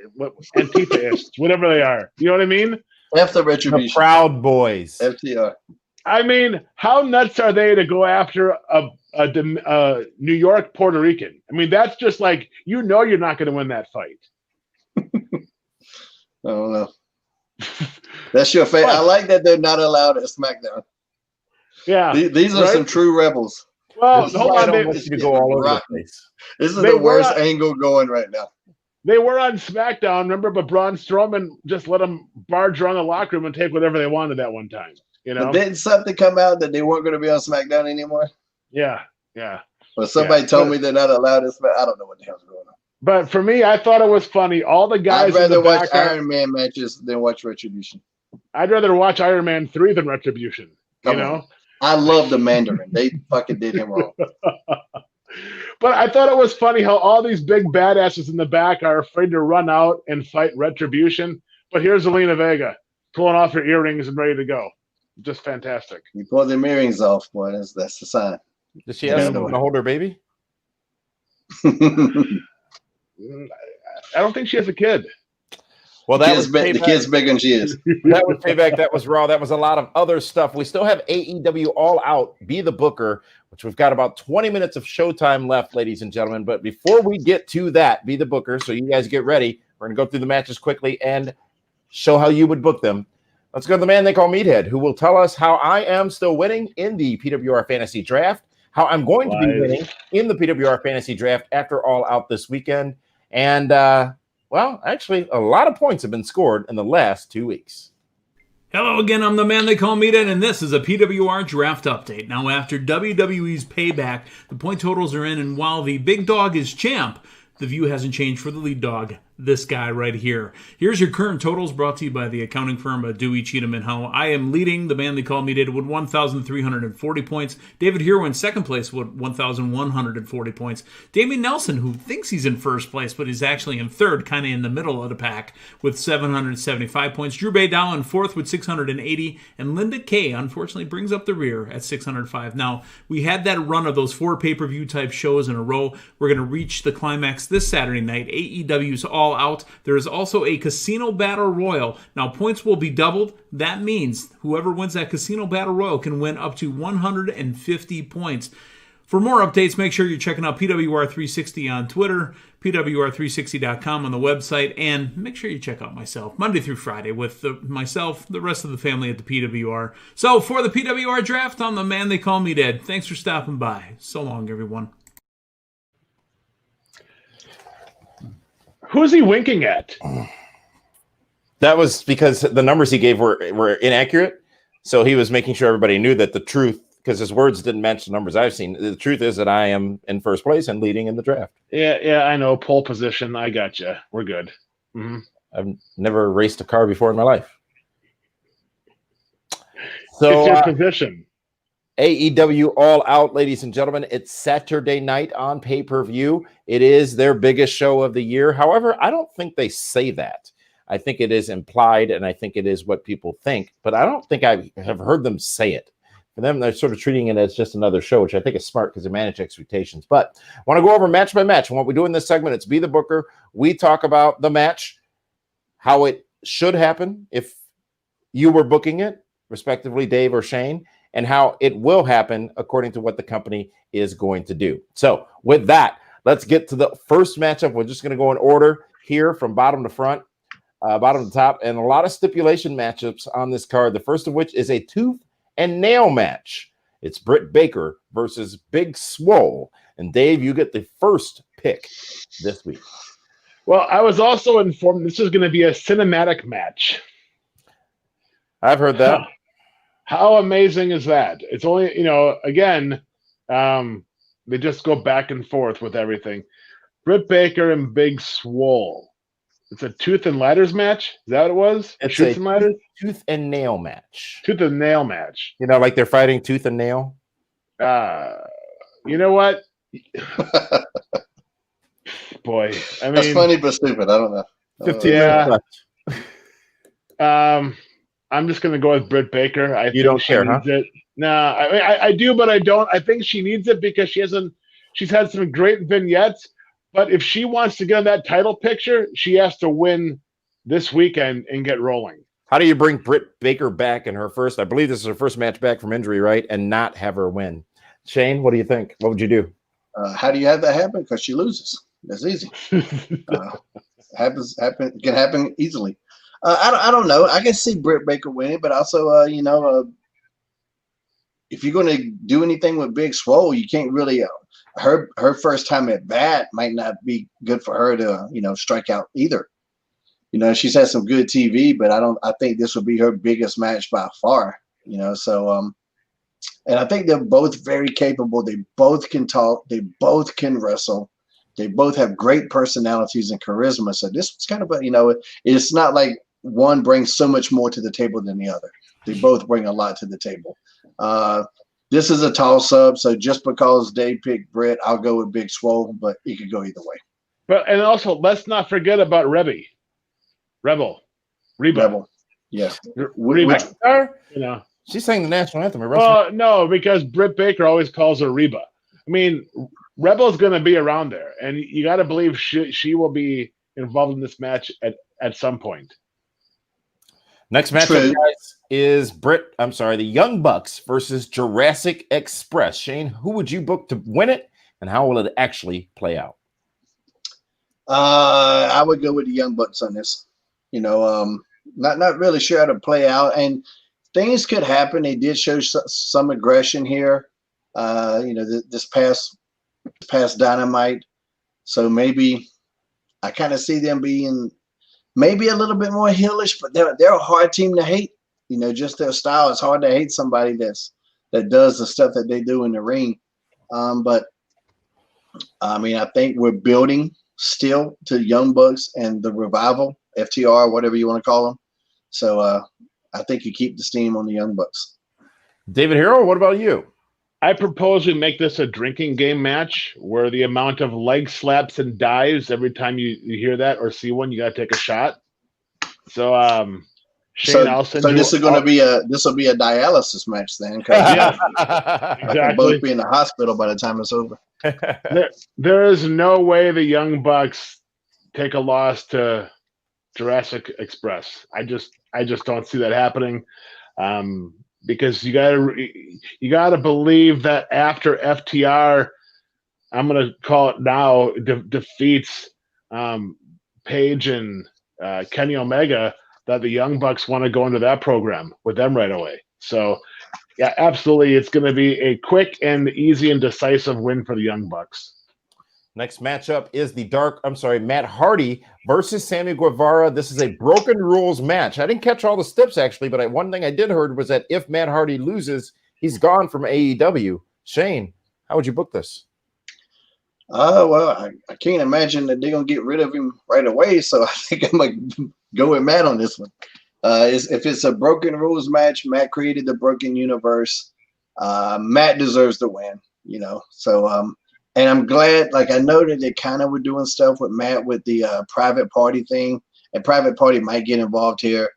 Antifa-ists, whatever they are? You know what I mean? F the retribution. The Proud Boys. FTR. I mean, how nuts are they to go after New York Puerto Rican. I mean, that's just like, you're not going to win that fight. I don't know. That's your favorite. I like that they're not allowed at SmackDown. Yeah, these are some true rebels. Well, hold on. They want you to go all over the place. This is the worst angle going right now. They were on SmackDown, remember? But Braun Strowman just let them barge around the locker room and take whatever they wanted that one time. You know? But didn't something come out that they weren't going to be on SmackDown anymore? Yeah. Well, somebody told me they're not allowed to. I don't know what the hell's going on. But for me, I thought it was funny. All the guys. I'd rather watch Iron Man matches than watch Retribution. I'd rather watch Iron Man 3 than Retribution. You know? I love the Mandarin. They fucking did him wrong. But I thought it was funny how all these big badasses in the back are afraid to run out and fight Retribution. But here's Zelina Vega pulling off her earrings and ready to go. Just fantastic. You pull them earrings off, boy. That's the sign. Does she have someone to hold her baby? I don't think she has a kid. Well, the kid's bigger than she is. That was Payback. That was Raw. That was a lot of other stuff. We still have AEW All Out, Be the Booker, which we've got about 20 minutes of showtime left, ladies and gentlemen. But before we get to that, Be the Booker, so you guys get ready. We're going to go through the matches quickly and show how you would book them. Let's go to the man they call Meathead, who will tell us how I am still winning in the PWR Fantasy Draft, how I'm going to be winning in the PWR Fantasy Draft after All Out this weekend, and well, actually, a lot of points have been scored in the last 2 weeks. Hello again, I'm the man they call Meathead, and this is a PWR Draft Update. Now, after WWE's Payback, the point totals are in, and while the big dog is champ, the view hasn't changed for the lead dog, this guy right here. Here's your current totals brought to you by the accounting firm of Dewey, Cheatham & Howe. I am leading. The man they call Meathead with 1,340 points. David Hero in second place with 1,140 points. Damian Nelson, who thinks he's in first place, but is actually in third, kind of in the middle of the pack, with 775 points. Drew Baydow in fourth with 680, and Linda Kay, unfortunately, brings up the rear at 605. Now, we had that run of those 4 pay-per-view type shows in a row. We're going to reach the climax this Saturday night. AEW's All Out. There is also a Casino Battle Royal. Now, points will be doubled. That means whoever wins that Casino Battle Royal can win up to 150 points. For more updates, make sure you're checking out PWR360 on Twitter, PWR360.com on the website, and make sure you check out myself Monday through Friday with myself, the rest of the family at the PWR. So, for the PWR Draft, I'm the man they call Meathead. Thanks for stopping by. So long, everyone. Who's he winking at? That was because the numbers he gave were inaccurate. So he was making sure everybody knew that the truth, because his words didn't match the numbers I've seen. The truth is that I am in first place and leading in the draft. Yeah, I know. Pole position. I got you. We're good. Mm-hmm. I've never raced a car before in my life. So it's your position. AEW All Out, ladies and gentlemen. It's Saturday night on pay-per-view. It is their biggest show of the year. However, I don't think they say that. I think it is implied, and I think it is what people think, but I don't think I have heard them say it. For them, they're sort of treating it as just another show, which I think is smart because they manage expectations. But I want to go over match by match. And what we do in this segment, it's Be the Booker. We talk about the match, how it should happen if you were booking it, respectively, Dave or Shane, and how it will happen according to what the company is going to do. So with that, let's get to the first matchup. We're just going to go in order here from bottom to front, bottom to top, and a lot of stipulation matchups on this card. The first of which is a tooth and nail match. It's Britt Baker versus Big Swole. And Dave, you get the first pick this week. Well, I was also informed this is going to be a cinematic match. I've heard that. How amazing is that? It's only, again, they just go back and forth with everything. Britt Baker and Big Swole. It's a tooth and ladders match? Is that what it was? It's tooth and ladders? Tooth and nail match. Tooth and nail match. Like they're fighting tooth and nail? You know what? Boy, I mean, that's funny but stupid. I don't know. 15 minutes left. I'm just going to go with Britt Baker. I you don't care, huh? It. No, I do, but I don't. I think she needs it because she's had some great vignettes. But if she wants to get on that title picture, she has to win this weekend and get rolling. How do you bring Britt Baker back in her first? I believe this is her first match back from injury, right? And not have her win. Shane, what do you think? What would you do? How do you have that happen? Because she loses. That's easy. Can happen easily. I don't know. I can see Britt Baker winning, but also, if you're going to do anything with Big Swole, you can't really. Her first time at bat might not be good for her to strike out either. She's had some good TV, but I think this will be her biggest match by far. So and I think they're both very capable. They both can talk. They both can wrestle. They both have great personalities and charisma. So this was kind of it's not like one brings so much more to the table than the other. They both bring a lot to the table. This is a toss-up, so just because they picked Britt, I'll go with Big Swole, but it could go either way. But and also, let's not forget about Reba. Yeah. Reba. She sang the national anthem. No, because Britt Baker always calls her Reba. I mean, Rebel's going to be around there, and you got to believe she will be involved in this match at some point. Next matchup, guys, is the Young Bucks versus Jurassic Express. Shane, who would you book to win it, and how will it actually play out? I would go with the Young Bucks on this. Not really sure how to play out, and things could happen. They did show some aggression here, this past Dynamite. So maybe I kind of see them being maybe a little bit more heelish, but they're a hard team to hate. Just their style. It's hard to hate somebody that does the stuff that they do in the ring. But I mean, I think we're building still to Young Bucks and the Revival, FTR, whatever you want to call them. So I think you keep the steam on the Young Bucks. David Hero, what about you? I propose we make this a drinking game match where the amount of leg slaps and dives every time you hear that or see one, you got to take a shot. So, Shane, I'll send you. So this will be a dialysis match then. Yeah, exactly. We'll both be in the hospital by the time it's over. There is no way the Young Bucks take a loss to Jurassic Express. I just don't see that happening. Because you gotta believe that after FTR, I'm gonna call it now, defeats Paige and Kenny Omega, that the Young Bucks want to go into that program with them right away. So yeah, absolutely, it's gonna be a quick and easy and decisive win for the Young Bucks. Next matchup is Matt Hardy versus Sammy Guevara. This is a broken rules match. I didn't catch all the steps, actually, but one thing I did heard was that if Matt Hardy loses, he's gone from AEW. Shane, how would you book this? Well, I can't imagine that they're going to get rid of him right away, so I think I might go with Matt on this one. If it's a broken rules match, Matt created the broken universe. Matt deserves the win, so and I'm glad, I know that they kind of were doing stuff with Matt with the private party thing, and private party might get involved here.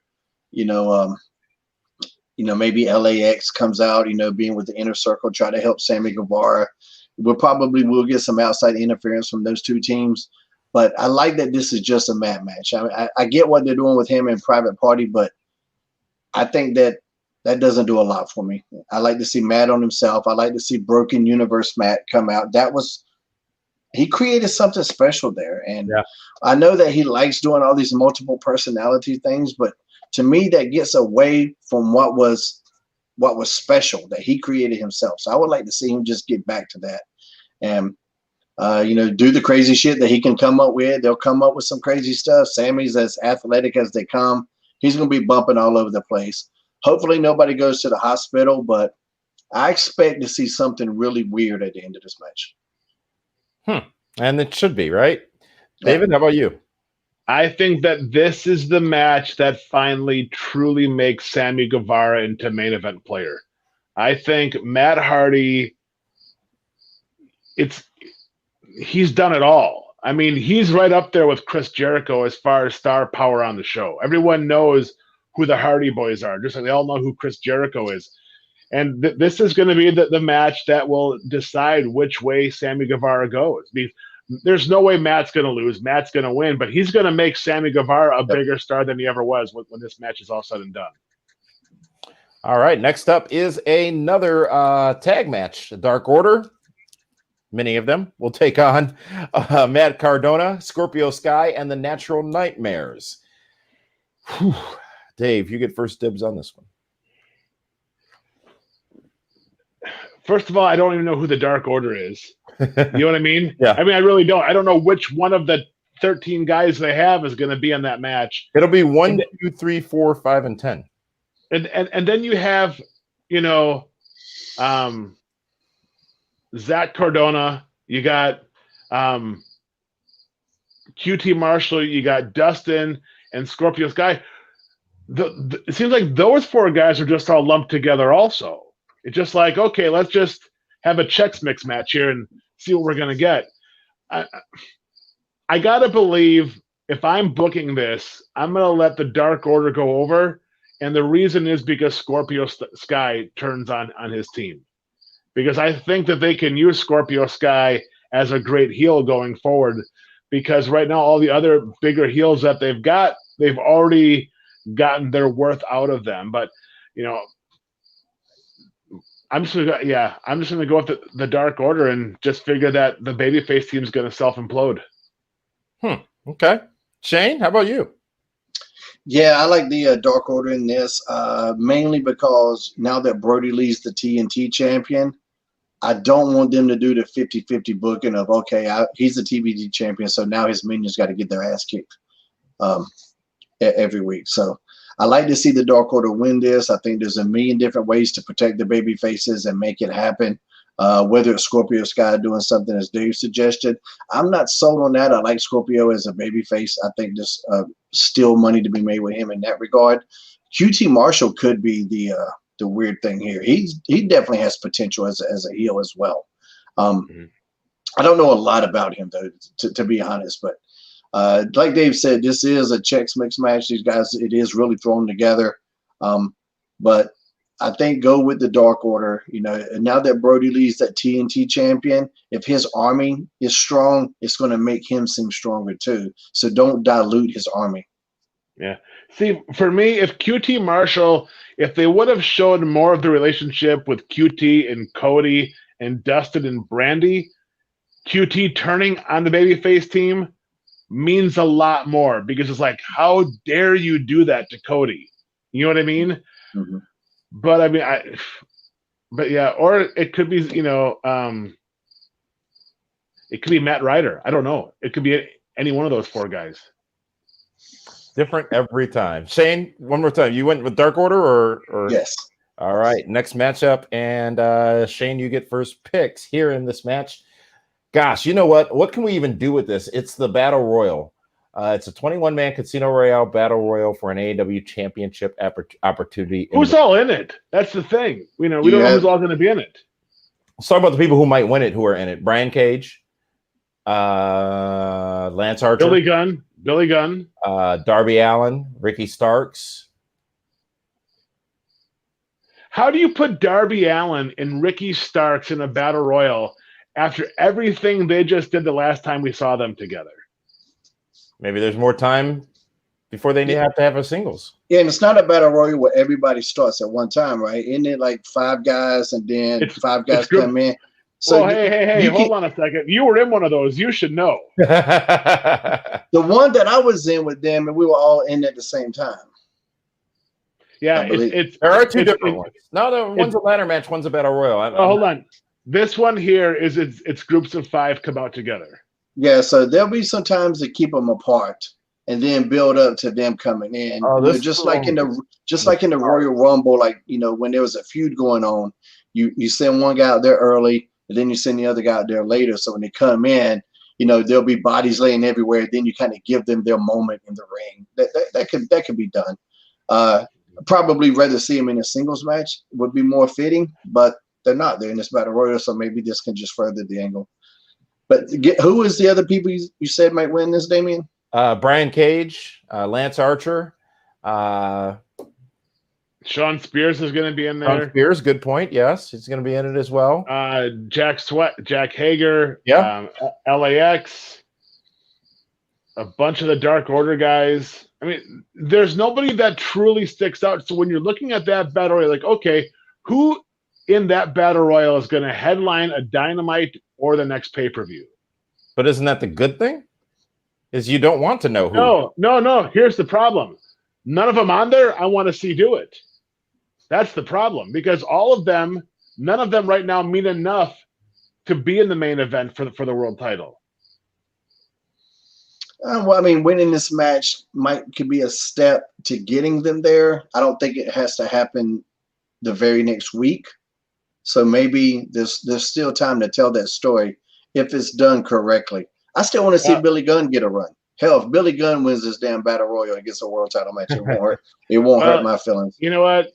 Maybe LAX comes out, being with the inner circle, try to help Sammy Guevara. We'll get some outside interference from those two teams. But I like that this is just a Matt match. I get what they're doing with him in private party, but I think that doesn't do a lot for me. I like to see Matt on himself. I like to see Broken Universe Matt come out. He created something special there. And yeah. I know that he likes doing all these multiple personality things, but to me, that gets away from what was special that he created himself. So I would like to see him just get back to that and, do the crazy shit that he can come up with. They'll come up with some crazy stuff. Sammy's as athletic as they come. He's going to be bumping all over the place. Hopefully nobody goes to the hospital, but I expect to see something really weird at the end of this match. And it should be, right? David, how about you? I think that this is the match that finally truly makes Sammy Guevara into main event player. I think Matt Hardy, he's done it all. I mean, he's right up there with Chris Jericho as far as star power on the show. Everyone knows who the Hardy Boys are, just like they all know who Chris Jericho is. And this is going to be the match that will decide which way Sammy Guevara goes. There's no way Matt's going to lose. Matt's going to win, but he's going to make Sammy Guevara a bigger star than he ever was when this match is all said and done. All right, next up is another tag match. The Dark Order, many of them, will take on Matt Cardona, Scorpio Sky, and the Natural Nightmares. Whew. Dave, you get first dibs on this one. First of all, I don't even know who the Dark Order is. You know what I mean? Yeah. I mean, I really don't. I don't know which one of the 13 guys they have is going to be on that match. It'll be 1, 2, 3, 4, 5, and 10. And then you have, Zach Cardona. You got QT Marshall. You got Dustin and Scorpio Sky. It seems like those 4 guys are just all lumped together also. It's just like, okay, let's just have a Chex Mix match here and see what we're going to get. I got to believe if I'm booking this, I'm going to let the Dark Order go over. And the reason is because Scorpio Sky turns on his team. Because I think that they can use Scorpio Sky as a great heel going forward. Because right now, all the other bigger heels that they've got, they've already gotten their worth out of them. But, I'm just gonna go with the Dark Order and just figure that the babyface team is going to self-implode. Okay. Shane, how about you? Yeah, I like the Dark Order in this, mainly because now that Brody Lee's the TNT champion, I don't want them to do the 50-50 booking of, okay, he's the TBD champion, so now his minions got to get their ass kicked every week. So I like to see the Dark Order win this. I think there's a million different ways to protect the baby faces and make it happen. Whether it's Scorpio Sky doing something as Dave suggested, I'm not sold on that. I like Scorpio as a baby face. I think there's still money to be made with him in that regard. QT Marshall could be the weird thing here. He definitely has potential as a heel as well. I don't know a lot about him though, to be honest, but like Dave said, this is a Chex Mix match. These guys, it is really thrown together. But I think go with the Dark Order. And now that Brody Lee's that TNT champion, if his army is strong, it's going to make him seem stronger too. So don't dilute his army. Yeah. See, for me, if QT Marshall, if they would have shown more of the relationship with QT and Cody and Dustin and Brandy, QT turning on the babyface team means a lot more because it's like, how dare you do that to Cody? You know what I mean? Mm-hmm. But I mean, or it could be, it could be Matt Ryder. I don't know. It could be any one of those 4 guys. Different every time. Shane, one more time. You went with Dark Order or? Yes. All right. Next matchup. And Shane, you get first picks here in this match. Gosh, you know what? What can we even do with this? It's the Battle Royal. It's a 21-man Casino Royale Battle Royal for an AEW Championship opportunity. Who's all in it? That's the thing. We don't know who's all going to be in it. Let's talk about the people who might win it, who are in it. Brian Cage, Lance Archer, Billy Gunn, Darby Allin, Ricky Starks. How do you put Darby Allin and Ricky Starks in a Battle Royal after everything they just did the last time we saw them together? Maybe there's more time before they have to have a singles. Yeah, and it's not a Battle Royal where everybody starts at one time, right? Isn't it like 5 guys and then 5 guys come in? So hey, hold on a second. You were in one of those. You should know. The one that I was in with them, and we were all in at the same time. Yeah, there are 2 different ones. No, one's a ladder match, one's a Battle Royal. Hold on. This one here is it's groups of 5 come out together. Yeah, so there'll be some times to keep them apart and then build up to them coming in. Just like in the Royal Rumble, like when there was a feud going on, you send one guy out there early, and then you send the other guy out there later. So when they come in, there'll be bodies laying everywhere. Then you kind of give them their moment in the ring. That could be done. Probably rather see them in a singles match would be more fitting, but they're not. They're in this Battle Royal, so maybe this can just further the angle. But who is the other people you said might win this, Damian? Brian Cage, Lance Archer. Sean Spears is going to be in there. Sean Spears, good point. Yes, he's going to be in it as well. Jack Hager. Yeah. LAX. a bunch of the Dark Order guys. I mean, there's nobody that truly sticks out. So when you're looking at that battle royal, like, okay, who in that battle royal is going to headline a Dynamite or the next pay-per-view? But isn't that the good thing? Is you don't want to know who. No. Here's the problem. None of them on there I want to see do it. That's the problem, because none of them right now mean enough to be in the main event for the world title. Well, I mean, winning this match could be a step to getting them there. I don't think it has to happen the very next week. So maybe there's still time to tell that story if it's done correctly. I still want to see Billy Gunn get a run. Hell, if Billy Gunn wins this damn battle royal and gets a world title match, it won't hurt my feelings. You know what?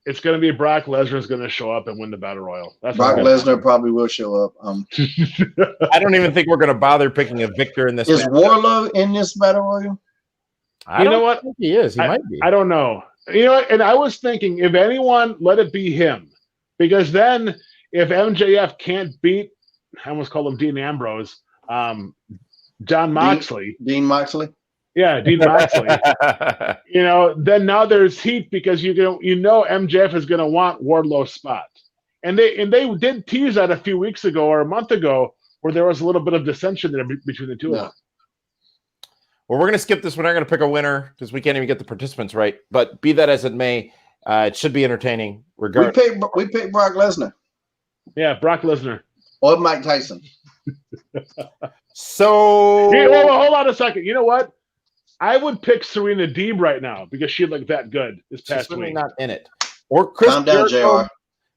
It's going to be Brock Lesnar's going to show up and win the battle royal. Brock Lesnar probably will show up. I don't even think we're going to bother picking a victor in this. Is Wardlow in this battle royal? You know what? He is. He might be. I don't know. You know what? And I was thinking, if anyone, let it be him, because then if MJF can't beat, I almost call him Dean Ambrose, John Moxley. Dean Moxley. Yeah, Dean Moxley. Then now there's heat, because MJF is going to want Wardlow's spot, and they did tease that a few weeks ago or a month ago, where there was a little bit of dissension there between the two of them. Well, we're going to skip this. We're not going to pick a winner because we can't even get the participants right. But be that as it may, it should be entertaining. Regardless, we picked Brock Lesnar. Yeah, Brock Lesnar or Mike Tyson. So hold on a second. You know what? I would pick Serena Deeb right now because she looked that good this past week. Not in it. Or Chris Jericho.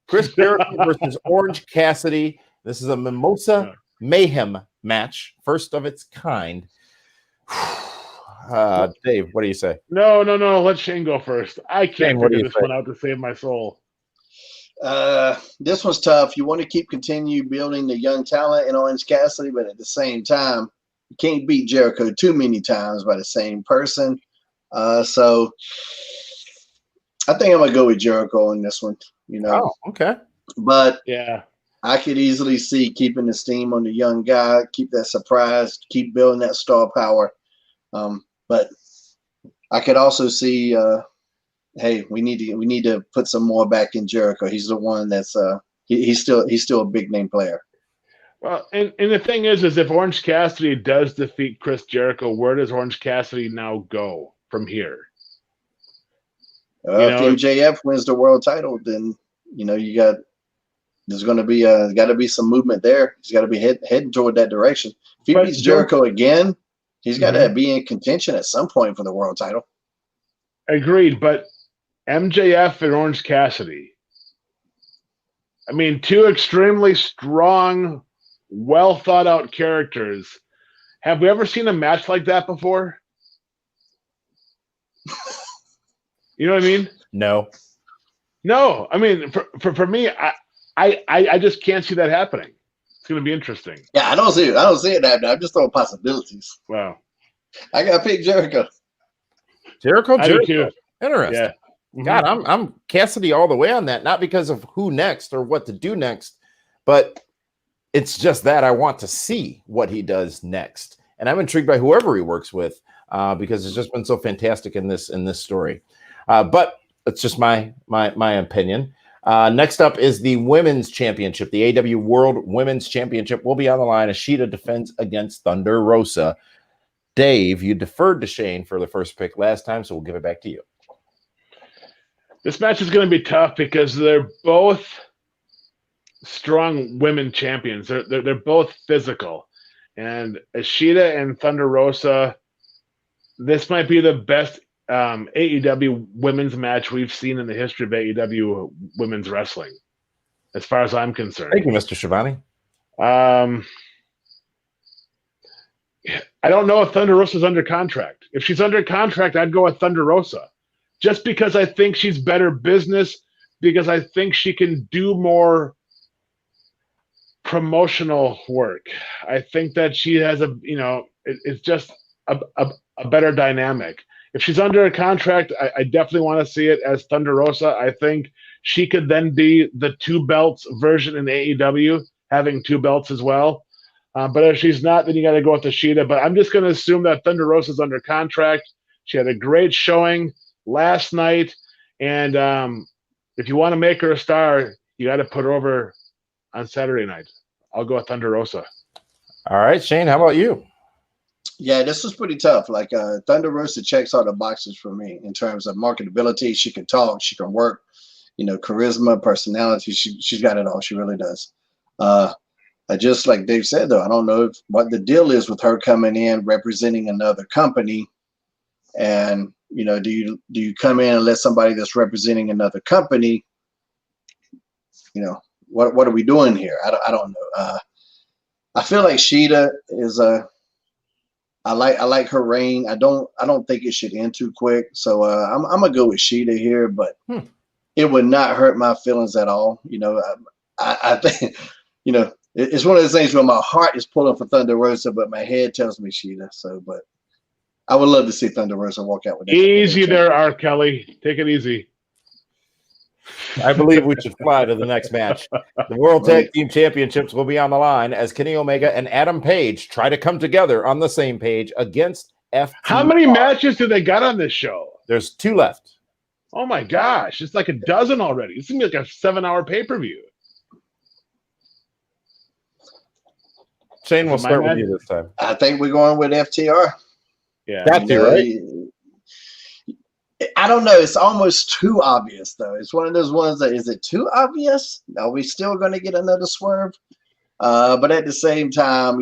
Chris Jericho versus Orange Cassidy. This is a Mimosa Mayhem match, first of its kind. Dave, what do you say? No. Let Shane go first. I can't figure this one out to save my soul. This one's tough. You want to continue building the young talent in Orange Cassidy, but at the same time, you can't beat Jericho too many times by the same person. So I think I'm gonna go with Jericho in this one. Oh, okay. But yeah, I could easily see keeping the steam on the young guy, keep that surprise, keep building that star power. But I could also see, hey, we need to put some more back in Jericho. He's the one that's he's still a big name player. Well, and the thing is if Orange Cassidy does defeat Chris Jericho, where does Orange Cassidy now go from here? If MJF wins the world title, then there's going to be got to be some movement there. He's got to be heading toward that direction. If he beats Jericho again, he's got to be in contention at some point for the world title. Agreed, but MJF and Orange Cassidy, I mean, two extremely strong, well thought out characters. Have we ever seen a match like that before? You know what I mean? No. I mean, for me, I just can't see that happening. It's going to be interesting. Yeah, I don't see it happening. I'm just throwing possibilities. Wow. I got to pick Jericho. Jericho. Too. Interesting. Yeah. God, I'm Cassidy all the way on that. Not because of who next or what to do next, but it's just that I want to see what he does next, and I'm intrigued by whoever he works with because it's just been so fantastic in this story. But it's just my opinion. Next up is the Women's Championship. The AEW World Women's Championship will be on the line. Ashita defends against Thunder Rosa. Dave, you deferred to Shane for the first pick last time, so we'll give it back to you. This match is going to be tough because they're both strong women champions. They're both physical. And Ashita and Thunder Rosa, this might be the best AEW women's match we've seen in the history of AEW women's wrestling, as far as I'm concerned. Thank you, Mr. Schiavone. I don't know if Thunder Rosa's under contract. If she's under contract, I'd go with Thunder Rosa. Just because I think she's better business, because I think she can do more promotional work. I think that she has it's just a better dynamic. If she's under a contract, I definitely want to see it as Thunder Rosa. I think she could then be the two belts version in AEW, having two belts as well. But if she's not, then you got to go with Ashita. But I'm just going to assume that Thunder Rosa's under contract. She had a great showing last night. And if you want to make her a star, you got to put her over on Saturday night. I'll go with Thunder Rosa. All right, Shane, how about you? Yeah, this was pretty tough. Like Thunder Rosa checks all the boxes for me in terms of marketability. She can talk, she can work, charisma, personality. She's got it all. She really does. Just like Dave said, though, I don't know what the deal is with her coming in representing another company. And do you come in and let somebody that's representing another company? What are we doing here? I don't know. I feel like Sheeta is I like her reign. I don't think it should end too quick. So I'm gonna go with Sheeta here, but it would not hurt my feelings at all. I think it's one of those things where my heart is pulling for Thunder Rosa, but my head tells me Sheeta. So, but I would love to see Thunder Rosa walk out with that. Easy there, R. Kelly. Take it easy. I believe we should fly to the next match. The World Tag Team Championships will be on the line as Kenny Omega and Adam Page try to come together on the same page against FTR. How many matches do they got on this show? There's 2 left. Oh my gosh, it's like a dozen already. It's gonna be like a 7-hour pay-per-view. Shane, we'll start with you this time. I think we're going with FTR. Yeah, got you, right? I don't know. It's almost too obvious, though. It's one of those ones that, is it too obvious? Are we still going to get another swerve? But at the same time,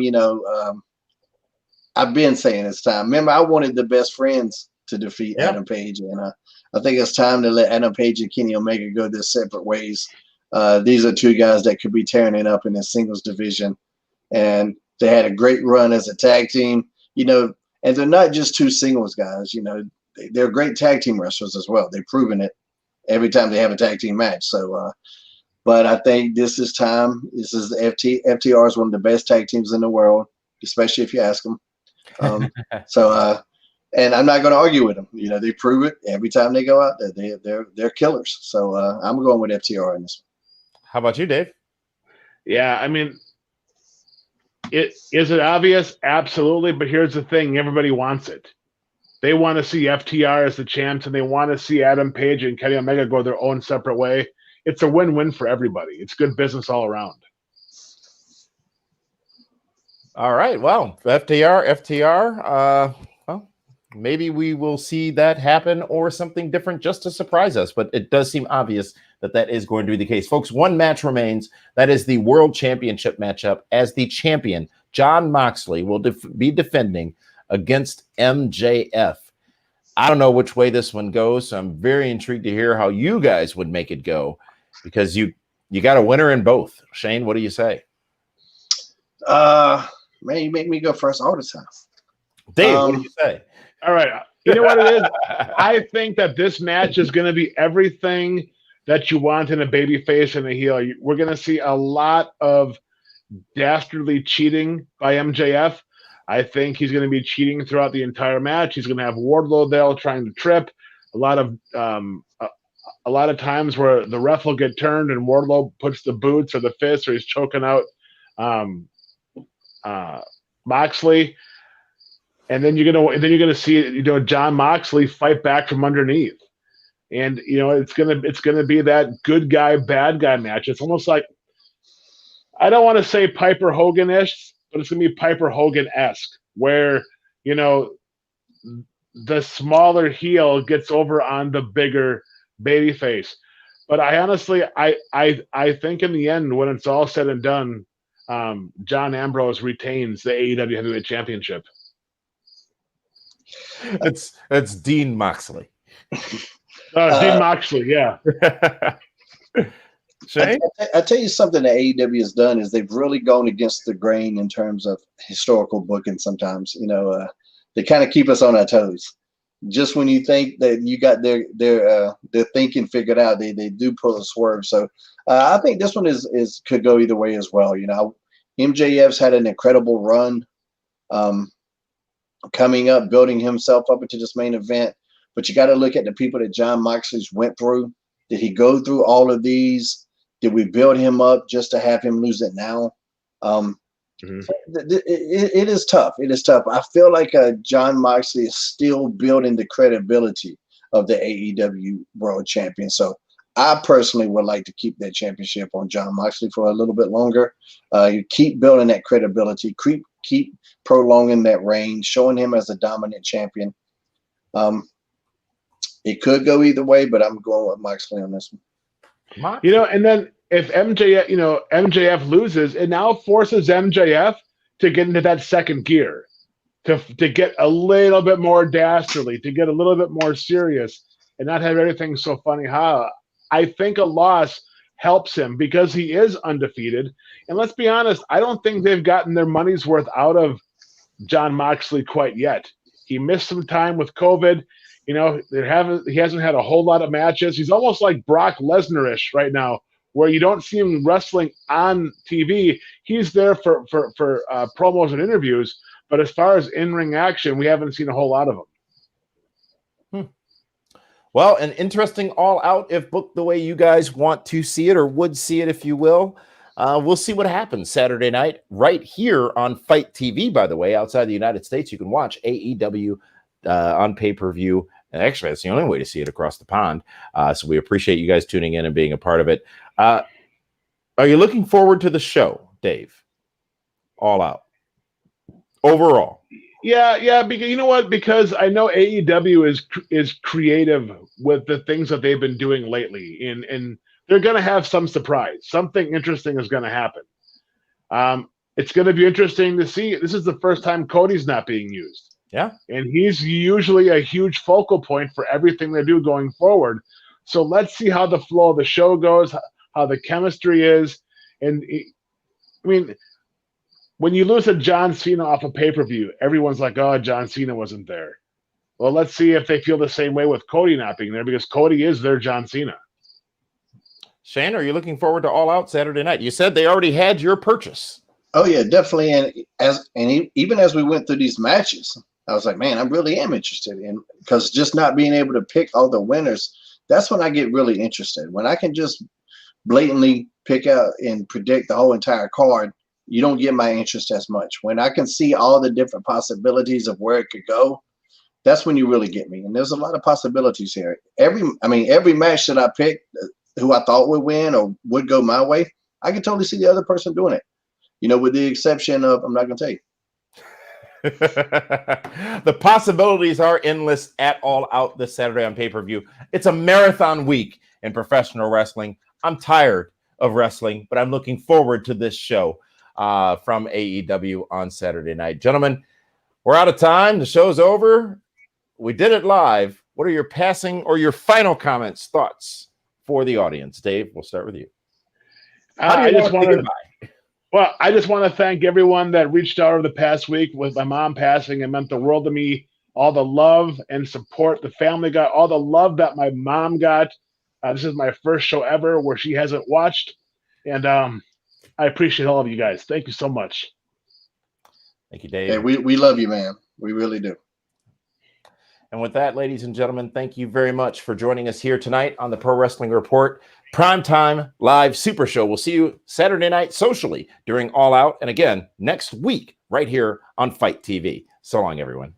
I've been saying it's time. Remember, I wanted the Best Friends to defeat Adam Page, and I think it's time to let Adam Page and Kenny Omega go their separate ways. These are 2 guys that could be tearing it up in the singles division, and they had a great run as a tag team, and they're not just 2 singles guys, they're great tag team wrestlers as well. They've proven it every time they have a tag team match. So, but I think this is time. This is FTR is one of the best tag teams in the world, especially if you ask them. And I'm not going to argue with them. They prove it every time they go out there. They're killers. So I'm going with FTR in this one. How about you, Dave? Yeah, I mean, is it obvious? Absolutely. But here's the thing: everybody wants it. They want to see FTR as the champs, and they want to see Adam Page and Kenny Omega go their own separate way. It's a win-win for everybody. It's good business all around. All right. Well, FTR. Well, maybe we will see that happen or something different just to surprise us. But it does seem obvious that is going to be the case. Folks, one match remains. That is the World Championship matchup, as the champion, Jon Moxley, will be defending against MJF. I don't know which way this one goes, so I'm very intrigued to hear how you guys would make it go, because you got a winner in both. Shane, what do you say? Man, you make me go first all the time. Dave, what do you say? All right. You know what it is? I think that this match is going to be everything that you want in a baby face and a heel. We're going to see a lot of dastardly cheating by MJF. I think he's going to be cheating throughout the entire match. He's going to have Wardlow there trying to trip. A lot of times where the ref will get turned and Wardlow puts the boots or the fists, or he's choking out Moxley. And then you're gonna see Jon Moxley fight back from underneath. And it's gonna be that good guy, bad guy match. It's almost like, I don't want to say Piper Hogan-ish, but it's going to be Piper Hogan-esque, where, the smaller heel gets over on the bigger babyface. But I honestly, I think in the end, when it's all said and done, John Ambrose retains the AEW Heavyweight Championship. It's Dean Moxley. Dean Moxley, yeah. Shane? I tell you something that AEW has done is they've really gone against the grain in terms of historical booking sometimes. They kind of keep us on our toes. Just when you think that you got their thinking figured out, they do pull a swerve. So I think this one could go either way as well. MJF's had an incredible run coming up, building himself up into this main event. But you got to look at the people that Jon Moxley's went through. Did he go through all of these? Did we build him up just to have him lose it now? It is tough. It is tough. I feel like Jon Moxley is still building the credibility of the AEW World Champion. So I personally would like to keep that championship on Jon Moxley for a little bit longer. You keep building that credibility, keep prolonging that reign, showing him as a dominant champion. It could go either way, but I'm going with Moxley on this one. And then if MJF loses, it now forces MJF to get into that second gear, to get a little bit more dastardly, to get a little bit more serious, and not have everything so funny. I think a loss helps him because he is undefeated. And let's be honest, I don't think they've gotten their money's worth out of Jon Moxley quite yet. He missed some time with COVID. He hasn't had a whole lot of matches. He's almost like Brock Lesnar-ish right now, where you don't see him wrestling on TV. He's there for promos and interviews, but as far as in-ring action, we haven't seen a whole lot of him. Well, an interesting All Out, if booked the way you guys want to see it, or would see it, if you will. We'll see what happens Saturday night right here on Fight TV, by the way. Outside the United States, you can watch AEW on pay-per-view. And actually, that's the only way to see it across the pond. So we appreciate you guys tuning in and being a part of it. Are you looking forward to the show, Dave? All Out. Overall. Yeah, because you know what? Because I know AEW is creative with the things that they've been doing lately, and they're going to have some surprise. Something interesting is going to happen. It's going to be interesting to see. This is the first time Cody's not being used. Yeah. And he's usually a huge focal point for everything they do going forward. So let's see how the flow of the show goes, how the chemistry is. And when you lose a John Cena off a pay-per-view, everyone's like, oh, John Cena wasn't there. Well, let's see if they feel the same way with Cody not being there, because Cody is their John Cena. Shane, are you looking forward to All Out Saturday night? You said they already had your purchase. Oh yeah, definitely. Even as we went through these matches, I was like, man, I really am interested in, because just not being able to pick all the winners, that's when I get really interested. When I can just blatantly pick out and predict the whole entire card, you don't get my interest as much. When I can see all the different possibilities of where it could go, that's when you really get me. And there's a lot of possibilities here. Every match that I picked, who I thought would win or would go my way, I can totally see the other person doing it. With the exception of, I'm not going to tell you. The possibilities are endless at All Out this Saturday on pay-per-view. It's a marathon week in professional wrestling. I'm tired of wrestling, but I'm looking forward to this show from AEW on Saturday night. Gentlemen, we're out of time. The show's over. We did it live. What are your passing or your final comments, thoughts for the audience? Dave, we'll start with you. I just want to thank everyone that reached out over the past week. With my mom passing, it meant the world to me. All the love and support the family got, all the love that my mom got. This is my first show ever where she hasn't watched. And I appreciate all of you guys. Thank you so much. Thank you, Dave. Hey, we love you, man. We really do. And with that, ladies and gentlemen, thank you very much for joining us here tonight on the Pro Wrestling Report Primetime Live Super Show. We'll see you Saturday night socially during All Out. And again, next week, right here on Fight TV. So long, everyone.